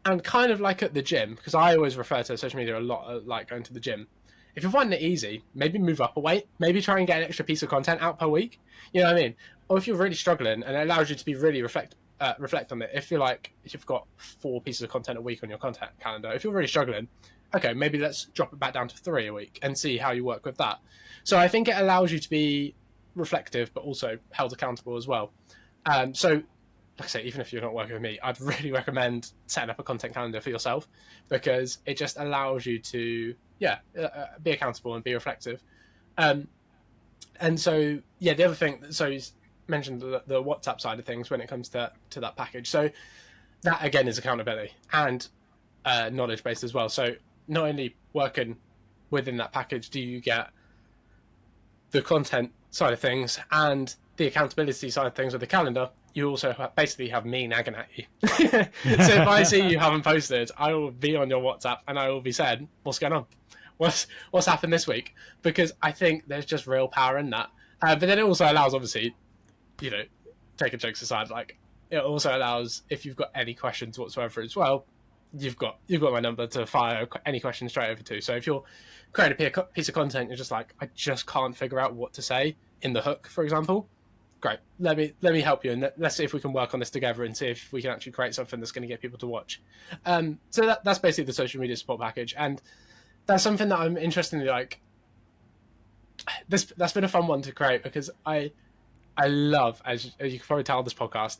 And kind of like at the gym, because I always refer to social media a lot like going to the gym. If you're finding it easy, maybe move up a weight. Maybe try and get an extra piece of content out per week. You know what I mean? Or if you're really struggling, and it allows you to be really reflect on it. If you've got 4 pieces of content a week on your content calendar, if you're really struggling, okay, maybe let's drop it back down to 3 a week and see how you work with that. So I think it allows you to be reflective, but also held accountable as well. So like I say, even if you're not working with me, I'd really recommend setting up a content calendar for yourself, because it just allows you to, be accountable and be reflective. And so, the other thing, so he's mentioned the WhatsApp side of things when it comes to that package. So that, again, is accountability and knowledge-based as well. So not only working within that package do you get the content side of things and the accountability side of things with the calendar, you also basically have me nagging at you. So if I see you haven't posted, I will be on your WhatsApp and I will be saying, what's going on? What's happened this week? Because I think there's just real power in that. But then it also allows, obviously, taking jokes aside, like, it also allows, if you've got any questions whatsoever as well, you've got my number to fire any questions straight over to. So if you're creating a piece of content, you're just like, I just can't figure out what to say in the hook, for example. Great, let me help you, and let's see if we can work on this together and see if we can actually create something that's going to get people to watch. So that's basically the social media support package, and that's something that I'm interestingly like. That's been a fun one to create, because I love, as you can probably tell on this podcast,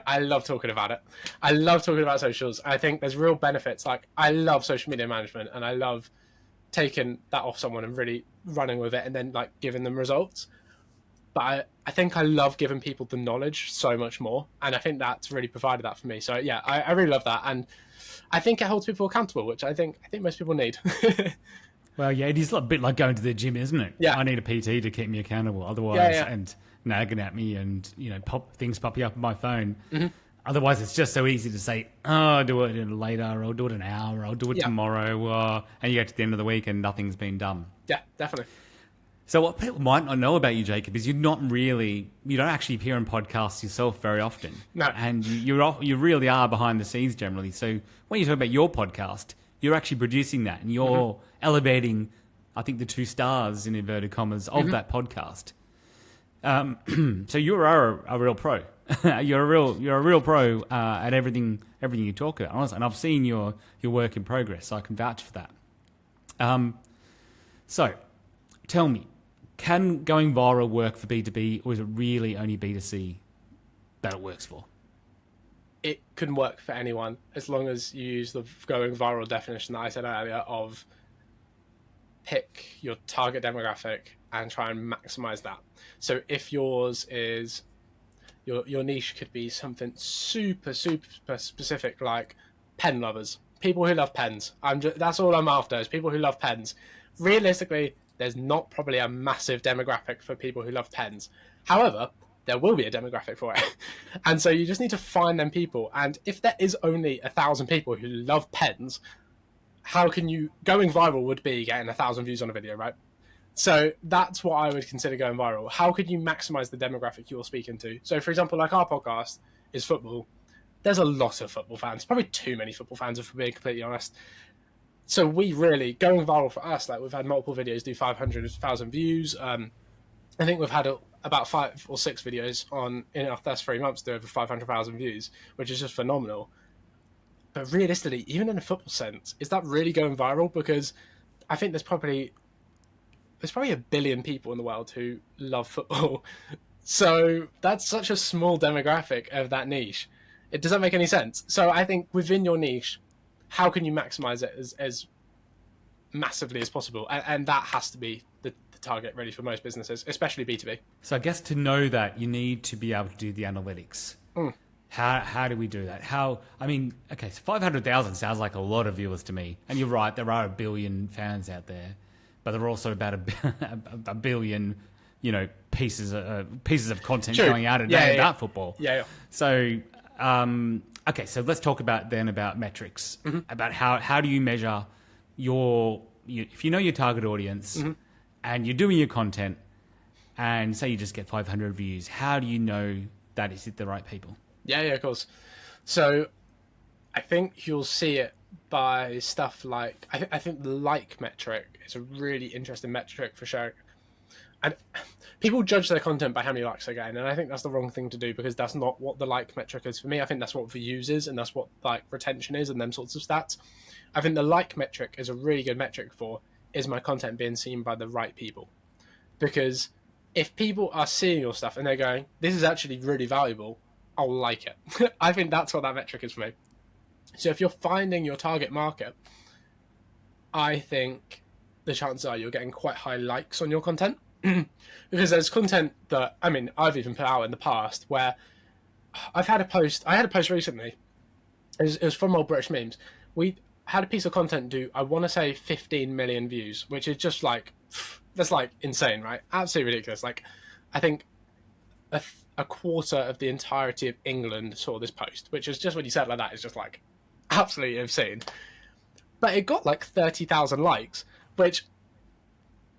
I love talking about it. I love talking about socials. I think there's real benefits. Like, I love social media management, and I love taking that off someone and really running with it and then like giving them results. But I think I love giving people the knowledge so much more. And I think that's really provided that for me. So yeah, I really love that. And I think it holds people accountable, which I think most people need. Well, yeah, it is a bit like going to the gym, isn't it? Yeah. I need a PT to keep me accountable. Otherwise, Yeah. and nagging at me and, things popping up on my phone. Mm-hmm. Otherwise, it's just so easy to say, I'll do it later, or I'll do it an hour, or I'll do it tomorrow. And you get to the end of the week and nothing's been done. Yeah, definitely. So what people might not know about you, Jacob, is you don't actually appear on podcasts yourself very often. No. And you really are behind the scenes generally. So when you talk about your podcast, you're actually producing that and you're elevating, I think, the 2 stars, in inverted commas, of that podcast. So you are a real pro. You're a real pro at everything you talk about, honestly. And I've seen your work in progress, so I can vouch for that. So tell me, can going viral work for B2B, or is it really only B2C that it works for? It can work for anyone, as long as you use the going viral definition that I said earlier of pick your target demographic and try and maximize that. So if yours is, your niche could be something super specific, like pen lovers, people who love pens. That's all I'm after, is people who love pens. Realistically, there's not probably a massive demographic for people who love pens. However, there will be a demographic for it. And so you just need to find them people. And if there is only 1,000 people who love pens, how can you... Going viral would be getting 1,000 views on a video, right? So that's what I would consider going viral. How could you maximize the demographic you're speaking to? So, for example, like our podcast is football. There's a lot of football fans, probably too many football fans, if we're being completely honest. So we really, going viral for us, like we've had multiple videos do 500,000 views. I think we've had about 5 or 6 videos in our first 3 months do over 500,000 views, which is just phenomenal. But realistically, even in a football sense, is that really going viral? Because I think there's probably 1 billion people in the world who love football. So that's such a small demographic of that niche. Does that make any sense? So I think within your niche, how can you maximize it as massively as possible? And that has to be the target really for most businesses, especially B2B. So I guess to know that, you need to be able to do the analytics. How do we do that? Okay, so 500,000 sounds like a lot of viewers to me. And you're right, there are a billion fans out there, but there are also about a billion, pieces of content going out a day about football. Yeah. So, okay, so let's talk about metrics, about how do you measure if you know your target audience and you're doing your content and say you just get 500 views, how do you know that it's the right people? Yeah, of course. So I think you'll see it by stuff like, I think the like metric is a really interesting metric for sharing. And people judge their content by how many likes they get, and I think that's the wrong thing to do, because that's not what the like metric is for me. I think that's what views is, and that's what like retention is, and them sorts of stats. I think the like metric is a really good metric for, is my content being seen by the right people? Because if people are seeing your stuff and they're going, this is actually really valuable, I'll like it. I think that's what that metric is for me. So if you're finding your target market, I think the chances are you're getting quite high likes on your content. Because there's content that, I've even put out in the past where I had a post recently. It was from Old British Memes. We had a piece of content do, I want to say 15 million views, which is just like, that's like insane, right? Absolutely ridiculous. Like, I think a quarter of the entirety of England saw this post, which is just, when you said it like that, is just like absolutely insane. But it got like 30,000 likes, which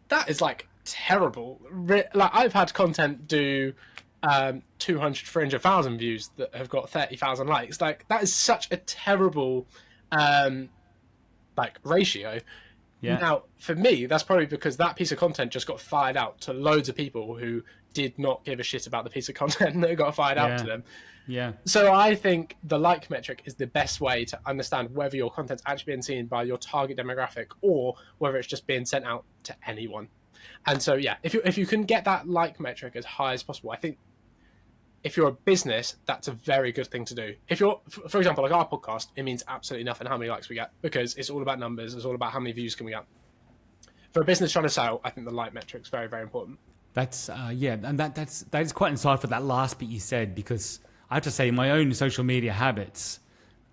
that is like terrible. Like, I've had content do 200, 300,000 views that have got 30,000 likes. Like, that is such a terrible like ratio. Yeah. Now, for me, that's probably because that piece of content just got fired out to loads of people who did not give a shit about the piece of content that got fired out to them. Yeah. So I think the like metric is the best way to understand whether your content's actually being seen by your target demographic or whether it's just being sent out to anyone. And so, yeah, if you can get that like metric as high as possible, I think if you're a business, that's a very good thing to do. If you're, for example, like our podcast, it means absolutely nothing how many likes we get, because it's all about numbers. It's all about how many views can we get. For a business trying to sell, I think the like metric is very, very important. That's and that is quite insightful, that last bit you said, because I have to say, in my own social media habits,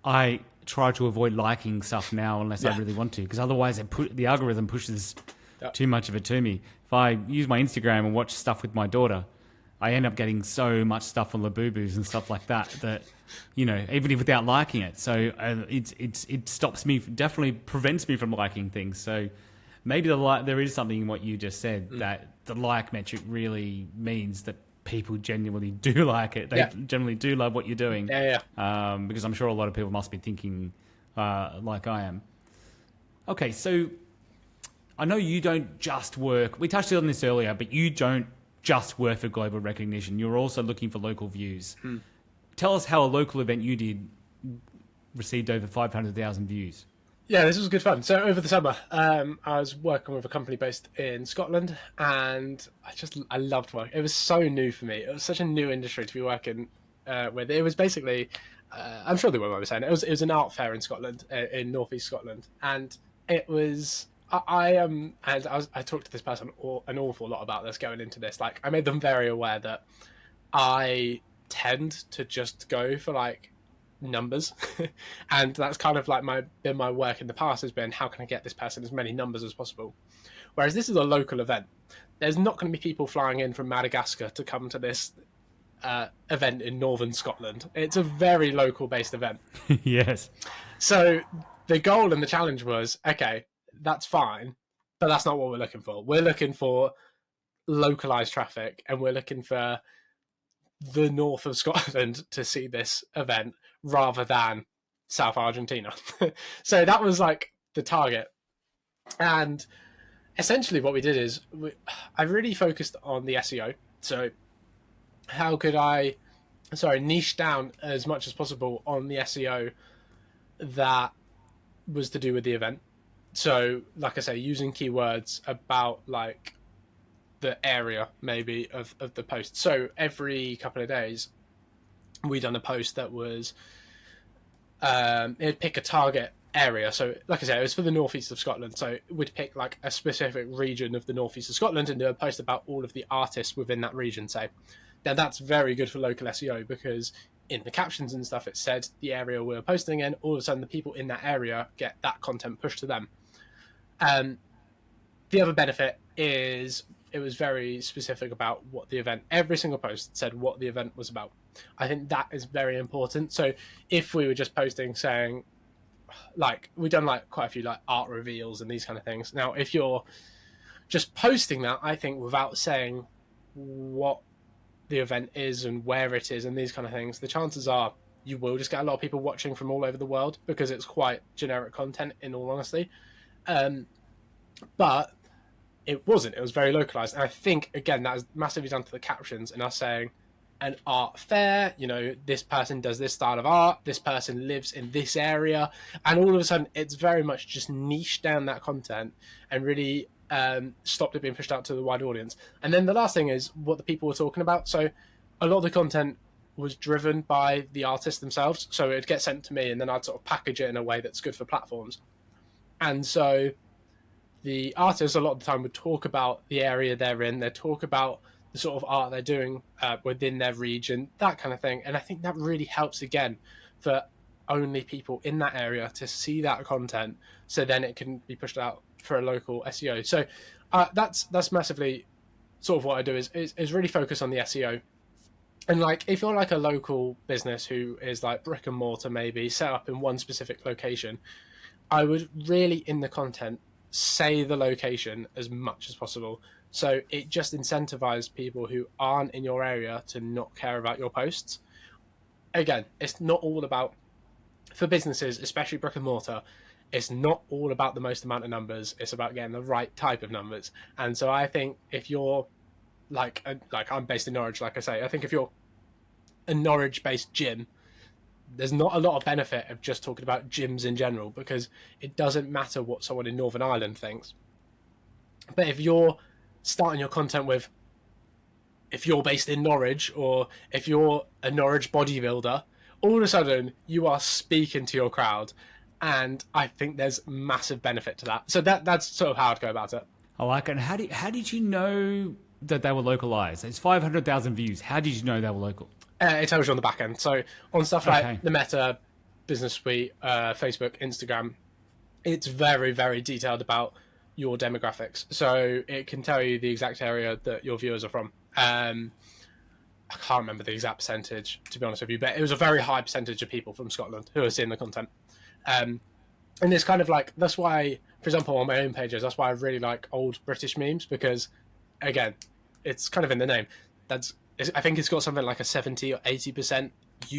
I try to avoid liking stuff now unless I really want to, because otherwise the algorithm pushes too much of it to me. If I use my Instagram and watch stuff with my daughter, I end up getting so much stuff on Labubu's and stuff like that, even without liking it. So it stops me, definitely prevents me from liking things. So maybe there is something in what you just said, that the like metric really means that people genuinely do like it. They generally do love what you're doing. Because I'm sure a lot of people must be thinking like I am. Okay, so I know you don't just work, we touched on this earlier, but you don't just work for global recognition. You're also looking for local views. Tell us how a local event you did received over 500,000 views. Yeah, this was good fun. So over the summer, I was working with a company based in Scotland, and I loved work. It was so new for me. It was such a new industry to be working with. It was basically, I'm sure they were what I was saying. It was an art fair in Scotland, in northeast Scotland, and it was. I talked to this person an awful lot about this going into this. Like, I made them very aware that I tend to just go for like numbers, and that's kind of like been my work in the past, has been how can I get this person as many numbers as possible. Whereas this is a local event, there's not going to be people flying in from Madagascar to come to this event in northern Scotland. It's a very local based event. Yes. So the goal and the challenge was, okay, that's fine, but that's not what we're looking for. We're looking for localized traffic, and we're looking for the north of Scotland to see this event rather than South Argentina. So that was like the target. And essentially what we did is I really focused on the SEO. So how could I niche down as much as possible on the SEO that was to do with the event. So, like I say, using keywords about like the area maybe of the post. So every couple of days, we done a post that was it'd pick a target area. So like I said, it was for the northeast of Scotland, so we'd pick like a specific region of the northeast of Scotland and do a post about all of the artists within that region, say. Now that's very good for local SEO, because in the captions and stuff it said the area we were posting in. All of a sudden the people in that area get that content pushed to them. The other benefit is it was very specific about what the event, every single post said what the event was about. I think that is very important. So if we were just posting saying, like, we've done like quite a few like art reveals and these kind of things. Now, if you're just posting that, I think without saying what the event is and where it is and these kind of things, the chances are you will just get a lot of people watching from all over the world, because it's quite generic content, in all honesty. But it wasn't. It was very localized. And I think, again, that is massively down to the captions and us saying an art fair, you know, this person does this style of art, this person lives in this area. And all of a sudden, it's very much just niche down that content and really stopped it being pushed out to the wide audience. And then the last thing is what the people were talking about. So a lot of the content was driven by the artists themselves. So it'd get sent to me and then I'd sort of package it in a way that's good for platforms. And so the artists a lot of the time would talk about the area they're in, they'd talk about the sort of art they're doing within their region, that kind of thing. And I think that really helps, again, for only people in that area to see that content, so then it can be pushed out for a local SEO. So that's massively sort of what I do is really focus on the SEO. And like, if you're like a local business who is like brick and mortar, maybe set up in one specific location, I would really, in the content, say the location as much as possible. So it just incentivizes people who aren't in your area to not care about your posts. Again, it's not all about, for businesses, especially brick and mortar, it's not all about the most amount of numbers. It's about getting the right type of numbers. And so I think if you're like I'm based in Norwich, like I say, I think if you're a Norwich-based gym, there's not a lot of benefit of just talking about gyms in general, because it doesn't matter what someone in Northern Ireland thinks. But if you're starting your content with, if you're based in Norwich, or if you're a Norwich bodybuilder, all of a sudden you are speaking to your crowd. And I think there's massive benefit to that. So that's sort of how I'd go about it. I like it. And how did you know that they were localized? It's 500,000 views. How did you know they were local? It tells you on the back end. So on stuff like the Meta, Business Suite, Facebook, Instagram, it's very, very detailed about your demographics. So it can tell you the exact area that your viewers are from. I can't remember the exact percentage, to be honest with you, but it was a very high percentage of people from Scotland who are seeing the content. And it's kind of like, that's why, for example, on my own pages, that's why I really like old British memes, because, again, it's kind of in the name. I think it's got something like a 70 or 80%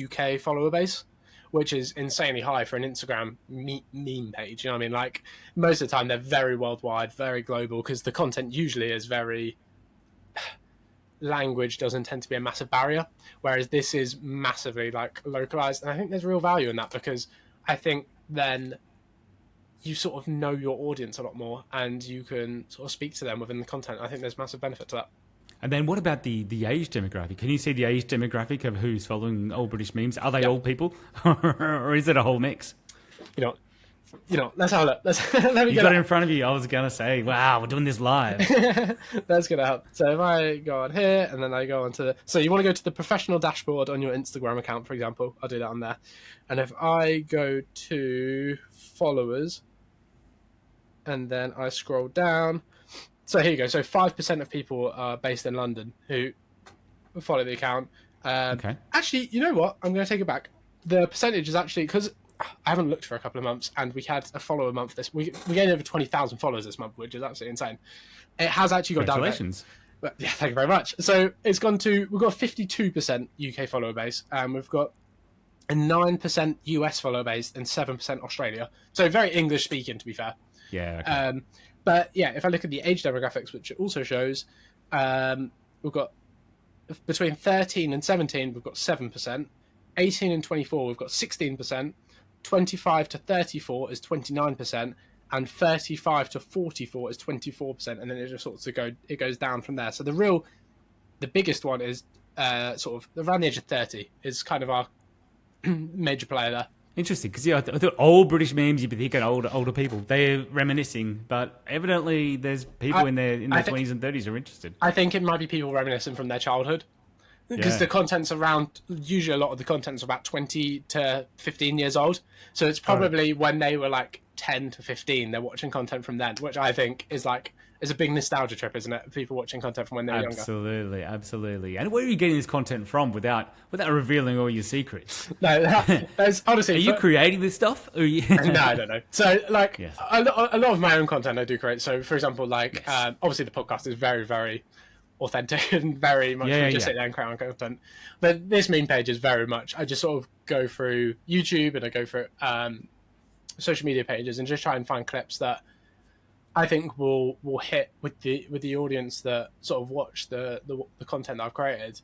UK follower base, which is insanely high for an Instagram meme page. You know what I mean? Like, most of the time they're very worldwide, very global, because the content usually is very... language doesn't tend to be a massive barrier, whereas this is massively like localized. And I think there's real value in that, because I think then you sort of know your audience a lot more and you can sort of speak to them within the content. I think there's massive benefit to that. And then what about the age demographic? Can you see the age demographic of who's following old British memes? Are they old people or is it a whole mix? You know, let's have a look. Let me you got it in front of you. I was going to say, wow, we're doing this live. That's going to help. So if I go on here and then I go on to... So you want to go to the professional dashboard on your Instagram account, for example. I'll do that on there. And if I go to followers and then I scroll down... So here you go. So 5% of people are based in London who follow the account. Okay. Actually, you know what? I'm going to take it back. The percentage is actually... Because I haven't looked for a couple of months, and we had a follower month we gained over 20,000 followers this month, which is absolutely insane. It has actually got down. Congratulations. But yeah, thank you very much. So it's gone to, we've got a 52% UK follower base, and we've got a 9% US follower base and 7% Australia. So very English speaking, to be fair. Yeah. Okay. But yeah, if I look at the age demographics, which it also shows, we've got between 13 and 17, we've got 7%. 18 and 24, we've got 16%. 25 to 34 is 29%, and 35 to 44 is 24%, and then it just sort of it goes down from there. So the biggest one is sort of around the age of 30 is kind of our major player there. Interesting, because I thought old British memes, you'd be thinking older people. They're reminiscing, but evidently there's people in their 20s and 30s who are interested. I think it might be people reminiscing from their childhood. Because the content's usually a lot of the content's about 20 to 15 years old. So it's probably when they were like 10 to 15, they're watching content from then, which I think is a big nostalgia trip, isn't it? People watching content from when they were younger. Absolutely. And where are you getting this content from without revealing all your secrets? No, that's honestly. Are you creating this stuff? Or you... No, I don't know. So, like, a lot of my own content I do create. So, for example, like, obviously the podcast is very, very authentic and very much sit there and create my content. But this meme page is very much, I just sort of go through YouTube and I go through social media pages and just try and find clips that I think will hit with the audience that sort of watch the content that I've created.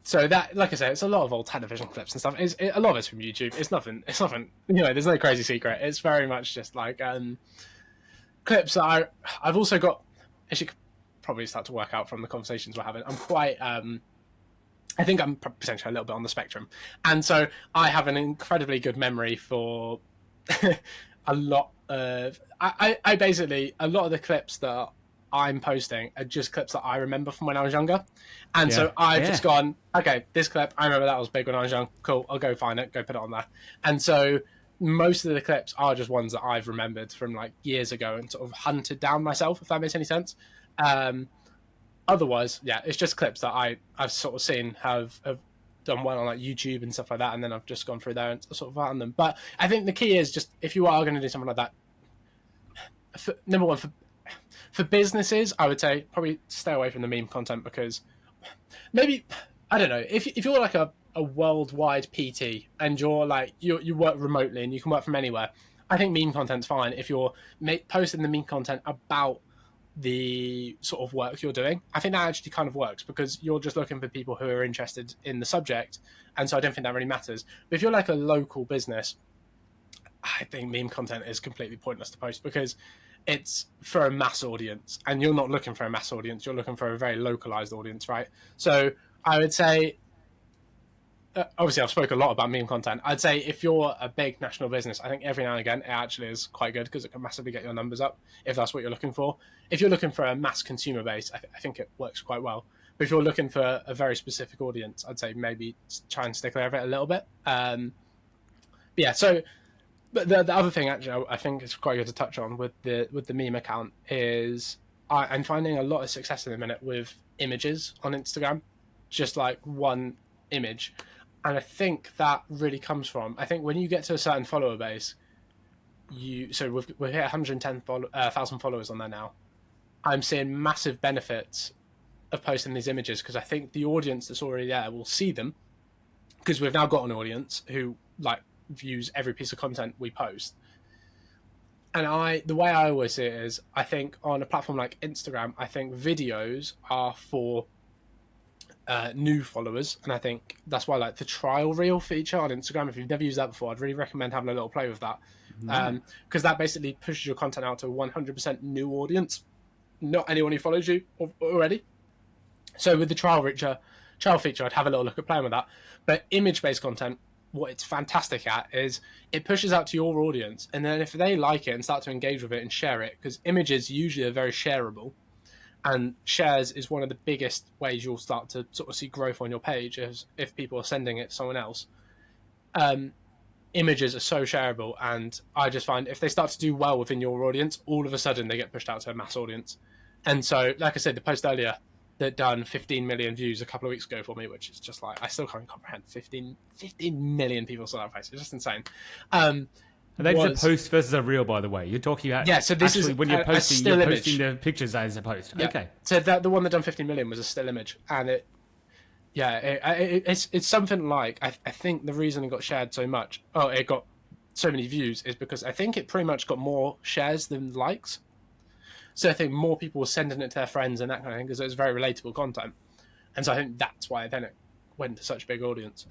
So that, like I say, it's a lot of old television clips and stuff. A lot of it's from YouTube. It's nothing. There's no crazy secret. It's very much just like clips that I've also got. As you could probably start to work out from the conversations we're having, I'm quite. I think I'm potentially a little bit on the spectrum, and so I have an incredibly good memory for a lot of. I basically, a lot of the clips that I'm posting are just clips that I remember from when I was younger. And so I've just gone, okay, this clip, I remember that was big when I was young. Cool, I'll go find it, go put it on there. And so most of the clips are just ones that I've remembered from like years ago and sort of hunted down myself, if that makes any sense. Otherwise, it's just clips that I've sort of seen have done well on like YouTube and stuff like that. And then I've just gone through there and sort of found them. But I think the key is just, if you are going to do something like that, number one, for businesses, I would say probably stay away from the meme content, because maybe, I don't know, if you're like a worldwide PT and you're like, you work remotely and you can work from anywhere, I think meme content's fine if you're posting the meme content about the sort of work you're doing. I think that actually kind of works, because you're just looking for people who are interested in the subject, and so I don't think that really matters. But if you're like a local business, I think meme content is completely pointless to post, because it's for a mass audience, and you're not looking for a mass audience, you're looking for a very localized audience, right? So I would say, obviously I've spoken a lot about meme content. I'd say if you're a big national business, I think every now and again it actually is quite good, because it can massively get your numbers up if that's what you're looking for. If you're looking for a mass consumer base, I think it works quite well. But if you're looking for a very specific audience, I'd say maybe try and stick over it a little bit. But the other thing, actually, I think is quite good to touch on with the meme account is I'm finding a lot of success in a minute with images on Instagram, just like one image. And I think that really comes from, I think when you get to a certain follower base, we've hit 110,000 followers on there now. I'm seeing massive benefits of posting these images, because I think the audience that's already there will see them, because we've now got an audience who like views every piece of content we post. And the way I always see it is, I think on a platform like Instagram, I think videos are for new followers, and I think that's why like the trial reel feature on Instagram, if you've never used that before, I'd really recommend having a little play with that, because that basically pushes your content out to a 100% new audience, not anyone who follows you already. So with the trial feature, I'd have a little look at playing with that. But image-based content, what it's fantastic at is it pushes out to your audience, and then if they like it and start to engage with it and share it, because images usually are very shareable, and shares is one of the biggest ways you'll start to sort of see growth on your page, is if people are sending it to someone else. Images are so shareable, and I just find if they start to do well within your audience, all of a sudden they get pushed out to a mass audience. And so, like I said, the post earlier that done 15 million views a couple of weeks ago for me, which is just like, I still can't comprehend 15 million people saw that post. It's just insane. And that's a post versus a reel, by the way. You're talking about so this is when you're posting, posting the pictures as a post. Yeah. Okay. So the one that done 15 million was a still image, and it's something like, I think the reason it got shared so much, it got so many views, is because I think it pretty much got more shares than likes. So I think more people were sending it to their friends and that kind of thing, because it was very relatable content. And so I think that's why then it went to such a big audience.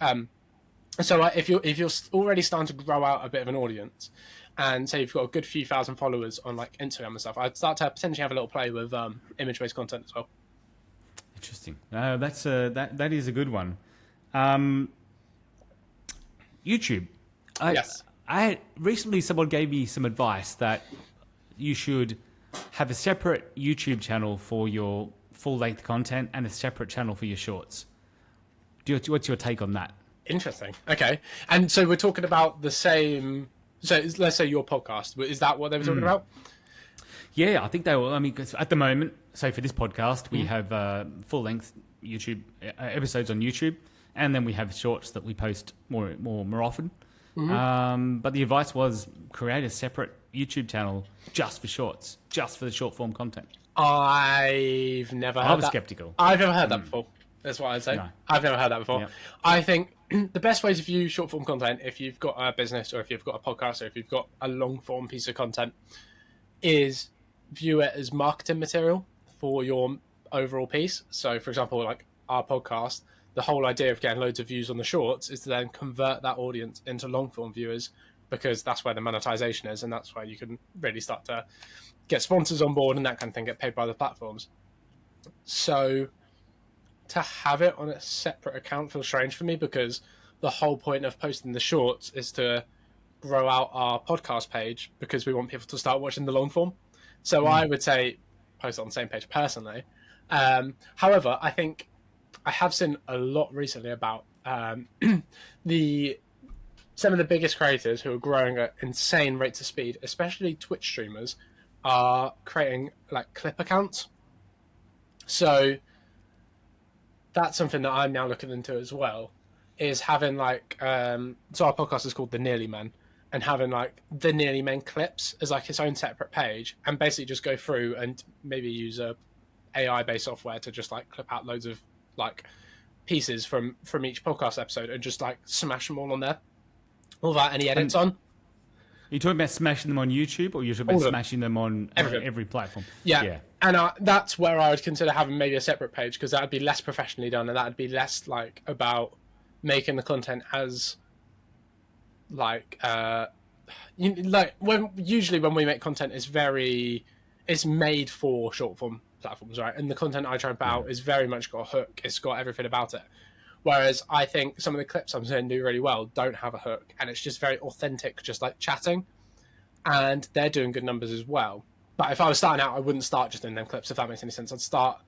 So if you're already starting to grow out a bit of an audience, and say you've got a good few thousand followers on like Instagram and stuff, I'd start to potentially have a little play with image-based content as well. Interesting. That is a good one. YouTube. Yes. I recently someone gave me some advice that you should have a separate YouTube channel for your full length content and a separate channel for your shorts. What's your take on that? Interesting. Okay. And so we're talking about the same. So let's say your podcast. Is that what they were talking about? Yeah, I think they will. I mean, 'cause at the moment, so for this podcast, we have full length YouTube episodes on YouTube, and then we have shorts that we post more often. But the advice was create a separate YouTube channel just for shorts, just for the short form content. I've never heard I was that. skeptical. I've never heard that before. That's what I'd say. No. I've never heard that before. Yep. I think the best way to view short form content, if you've got a business or if you've got a podcast or if you've got a long form piece of content, is view it as marketing material for your overall piece. So, for example, like our podcast, the whole idea of getting loads of views on the shorts is to then convert that audience into long form viewers, because that's where the monetization is, and that's where you can really start to get sponsors on board and that kind of thing, get paid by the platforms. So to have it on a separate account feels strange for me, because the whole point of posting the shorts is to grow out our podcast page, because we want people to start watching the long form. So I would say post it on the same page personally. However, I think I have seen a lot recently about some of the biggest creators who are growing at insane rates of speed, especially Twitch streamers, are creating like clip accounts. So that's something that I'm now looking into as well, is having like so our podcast is called The Nearly Men, and having like the Nearly Men clips as like its own separate page, and basically just go through and maybe use a AI based software to just like clip out loads of like pieces from each podcast episode and just like smash them all on there without any edits on. Are you talking about smashing them on YouTube, or you're talking about smashing them on every platform? Yeah. And that's where I would consider having maybe a separate page, because that would be less professionally done, and that would be less like about making the content as like when we make content, it's made for short form platforms, right? And the content I try and put out is very much got a hook. It's got everything about it. Whereas I think some of the clips I'm saying do really well don't have a hook, and it's just very authentic, just like chatting. And they're doing good numbers as well. But if I was starting out, I wouldn't start just doing them clips, if that makes any sense. I'd start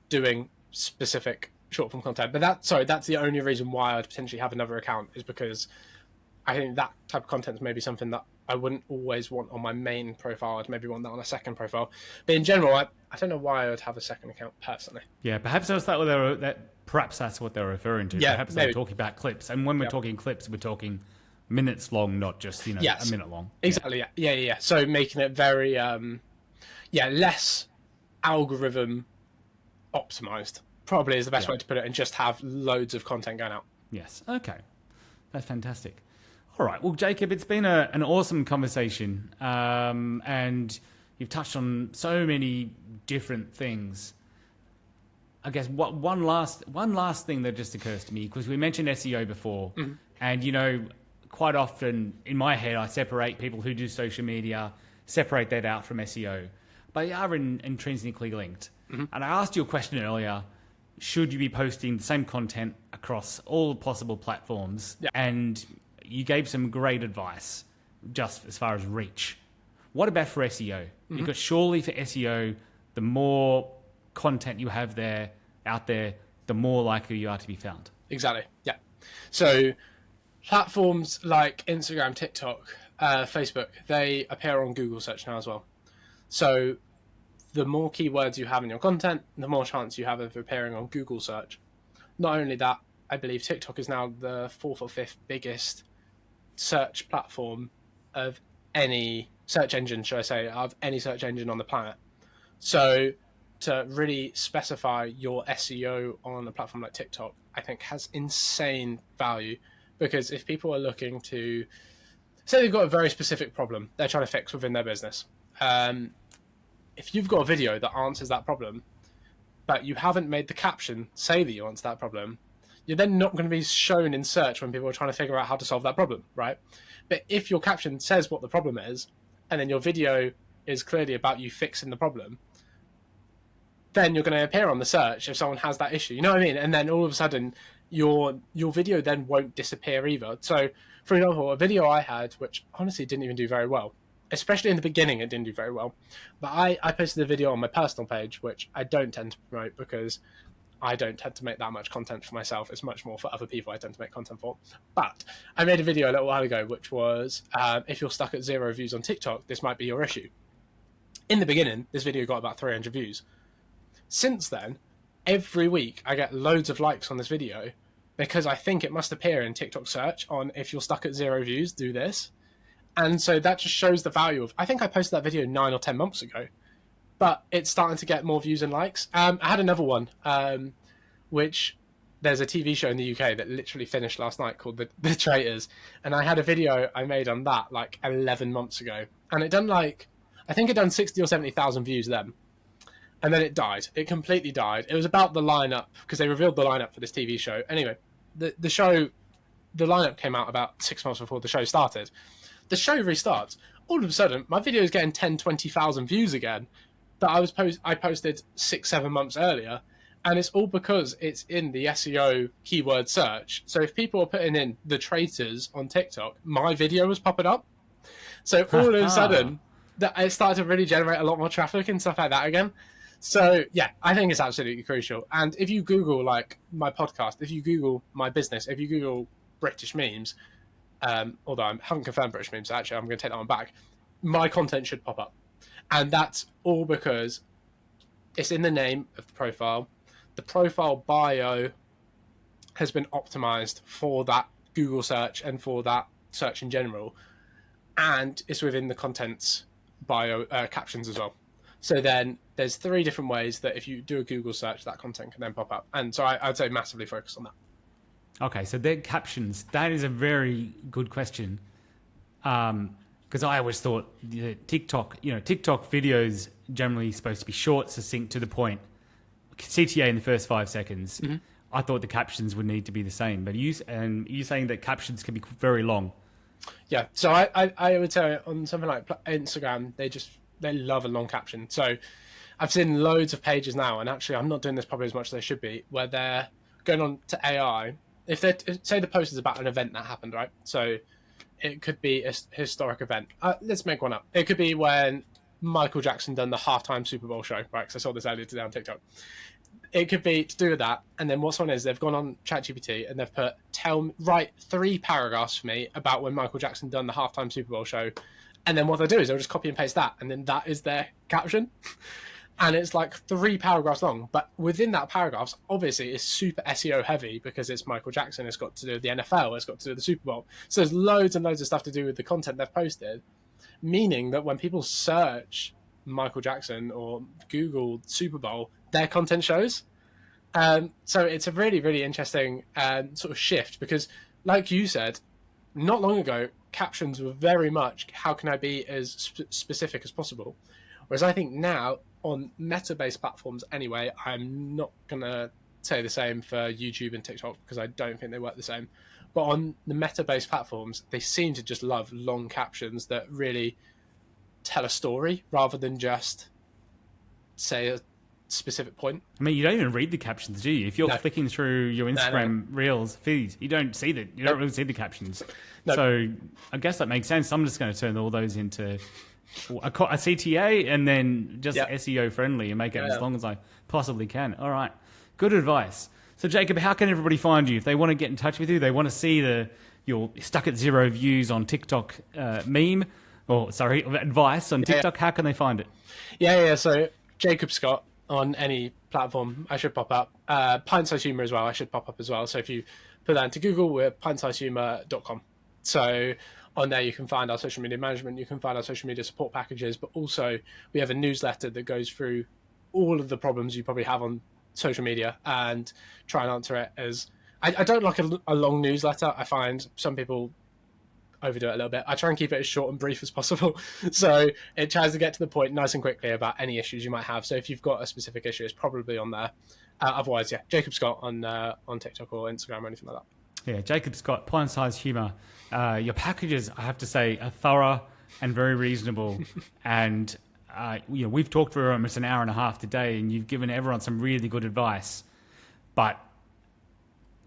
doing specific short form content. But that's the only reason why I'd potentially have another account, is because I think that type of content is maybe something that I wouldn't always want on my main profile. I'd maybe want that on a second profile. But in general, I don't know why I would have a second account personally. Yeah, perhaps that's what they're referring to. Yeah, perhaps maybe. they're talking about clips. And when we're talking clips, we're talking minutes long, not just, a minute long. Exactly, yeah. So making it very, less algorithm optimized probably is the best way to put it, and just have loads of content going out. Yes, okay. That's fantastic. All right, well, Jacob, it's been an awesome conversation, and you've touched on so many different things. I guess one last thing that just occurs to me, because we mentioned SEO before, and quite often in my head I separate people who do social media, separate that out from SEO, but they are intrinsically linked. And I asked you a question earlier: should you be posting the same content across all possible platforms? Yeah. And you gave some great advice just as far as reach. What about for SEO? Because surely for SEO, the more content you have out there, the more likely you are to be found. Exactly, yeah. So platforms like Instagram, TikTok, Facebook, they appear on Google search now as well. So the more keywords you have in your content, the more chance you have of appearing on Google search. Not only that, I believe TikTok is now the 4th or 5th biggest search platform of any search engine, should I say, of any search engine on the planet. So to really specify your SEO on a platform like TikTok, I think has insane value, because if people are looking to, say they've got a very specific problem they're trying to fix within their business, if you've got a video that answers that problem, but you haven't made the caption say that you answer that problem, you're then not going to be shown in search when people are trying to figure out how to solve that problem, right? But if your caption says what the problem is, and then your video is clearly about you fixing the problem, then you're going to appear on the search if someone has that issue. You know what I mean? And then all of a sudden, your video then won't disappear either. So, for example, a video I had, which honestly didn't even do very well, especially in the beginning, it didn't do very well. But I posted a video on my personal page, which I don't tend to promote because I don't tend to make that much content for myself. It's much more for other people I tend to make content for. But I made a video a little while ago, which was, if you're stuck at 0 views on TikTok, this might be your issue. In the beginning, this video got about 300 views. Since then, every week I get loads of likes on this video because I think it must appear in TikTok search on if you're stuck at 0 views, do this. And so that just shows the value of, I think I posted that video 9 or 10 months ago, but it's starting to get more views and likes. I had another one, which there's a TV show in the UK that literally finished last night called The Traitors. And I had a video I made on that like 11 months ago. And it done like, I think it done 60 or 70,000 views then. And then it died. It completely died. It was about the lineup, because they revealed the lineup for this TV show. Anyway, the lineup came out about 6 months before the show started. The show restarts. All of a sudden, my video is getting 10, 20,000 views again that I posted 6-7 months earlier. And it's all because it's in the SEO keyword search. So if people are putting in The Traitors on TikTok, my video was popping up. So all of a sudden, it started to really generate a lot more traffic and stuff like that again. So, yeah, I think it's absolutely crucial. And if you Google, like, my podcast, if you Google my business, if you Google British memes, although I haven't confirmed British memes, so actually I'm going to take that one back, my content should pop up. And that's all because it's in the name of the profile. The profile bio has been optimized for that Google search and for that search in general. And it's within the content's bio captions as well. So then there's 3 different ways that if you do a Google search, that content can then pop up. And so I'd say massively focus on that. Okay, so their captions, that is a very good question. Because I always thought TikTok videos generally supposed to be short, succinct, to the point. CTA in the first 5 seconds. Mm-hmm. I thought the captions would need to be the same. But you're saying that captions can be very long. Yeah, so I would say on something like Instagram, they love a long caption. So I've seen loads of pages now, and actually I'm not doing this probably as much as they should be, where they're going on to AI. If they say the post is about an event that happened, right? So it could be a historic event. Let's make one up. It could be when Michael Jackson done the halftime Super Bowl show, right? Because I saw this earlier today on TikTok. It could be to do with that. And then what's on is they've gone on ChatGPT and they've put, write 3 paragraphs for me about when Michael Jackson done the halftime Super Bowl show. And then what they'll do is they'll just copy and paste that. And then that is their caption. And it's like 3 paragraphs long. But within that paragraph, obviously, it's super SEO heavy because it's Michael Jackson. It's got to do with the NFL. It's got to do with the Super Bowl. So there's loads and loads of stuff to do with the content they've posted. Meaning that when people search Michael Jackson or Google Super Bowl, their content shows. So it's a really, really interesting sort of shift because, like you said, not long ago, captions were very much, how can I be as specific as possible? Whereas I think now, on meta-based platforms anyway, I'm not going to say the same for YouTube and TikTok because I don't think they work the same. But on the meta-based platforms, they seem to just love long captions that really tell a story rather than just say a specific point. I mean, you don't even read the captions, do you? If you're flicking through your Instagram Reels feed, you don't see that. You don't really see the captions. So I guess that makes sense. I'm just going to turn all those into a CTA and then just SEO friendly and make it as long as I possibly can. All right. Good advice. So Jacob, how can everybody find you? If they want to get in touch with you, they want to see your stuck at 0 views on TikTok advice on TikTok, how can they find it? So Jacob Scott on any platform, I should pop up. Pint Size Humor as well, I should pop up as well. So if you put that into Google, we're pintsizehumor.com. So on there you can find our social media management, you can find our social media support packages, but also we have a newsletter that goes through all of the problems you probably have on social media and try and answer it as... I don't like a long newsletter. I find some people overdo it a little bit. I try and keep it as short and brief as possible. So it tries to get to the point nice and quickly about any issues you might have. So if you've got a specific issue, it's probably on there. Otherwise, Jacob Scott on TikTok or Instagram or anything like that. Yeah, Jacob Scott, Pint Size Humor. Your packages, I have to say, are thorough and very reasonable. And we've talked for almost an hour and a half today, and you've given everyone some really good advice. But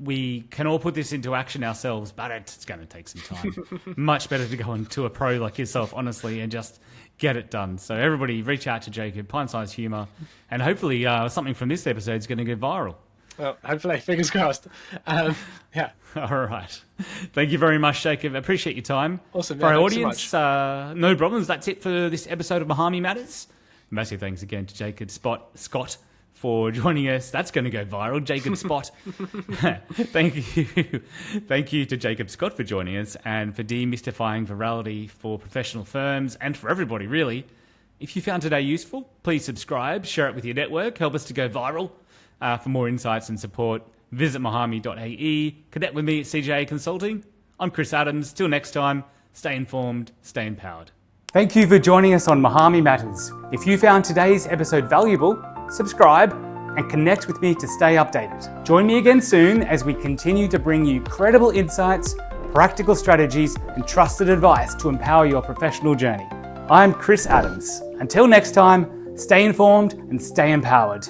we can all put this into action ourselves, but it's going to take some time. Much better to go into a pro like yourself, honestly, and just get it done. So everybody reach out to Jacob, pint-sized humour, and hopefully something from this episode is going to go viral. Well, hopefully, fingers crossed. Yeah. All right. Thank you very much, Jacob. Appreciate your time. Awesome. For our thanks audience, so much. no problems. That's it for this episode of Muhami Matters. Massive thanks again to Jacob Scott for joining us. That's going to go viral. Jacob Spot. Thank you. Thank you to Jacob Scott for joining us and for demystifying virality for professional firms and for everybody, really. If you found today useful, please subscribe, share it with your network, help us to go viral. For more insights and support, visit muhami.ae. Connect with me at CJA Consulting. I'm Chris Adams. Till next time, stay informed, stay empowered. Thank you for joining us on Muhami Matters. If you found today's episode valuable, subscribe and connect with me to stay updated. Join me again soon as we continue to bring you credible insights, practical strategies, and trusted advice to empower your professional journey. I'm Chris Adams. Until next time, stay informed and stay empowered.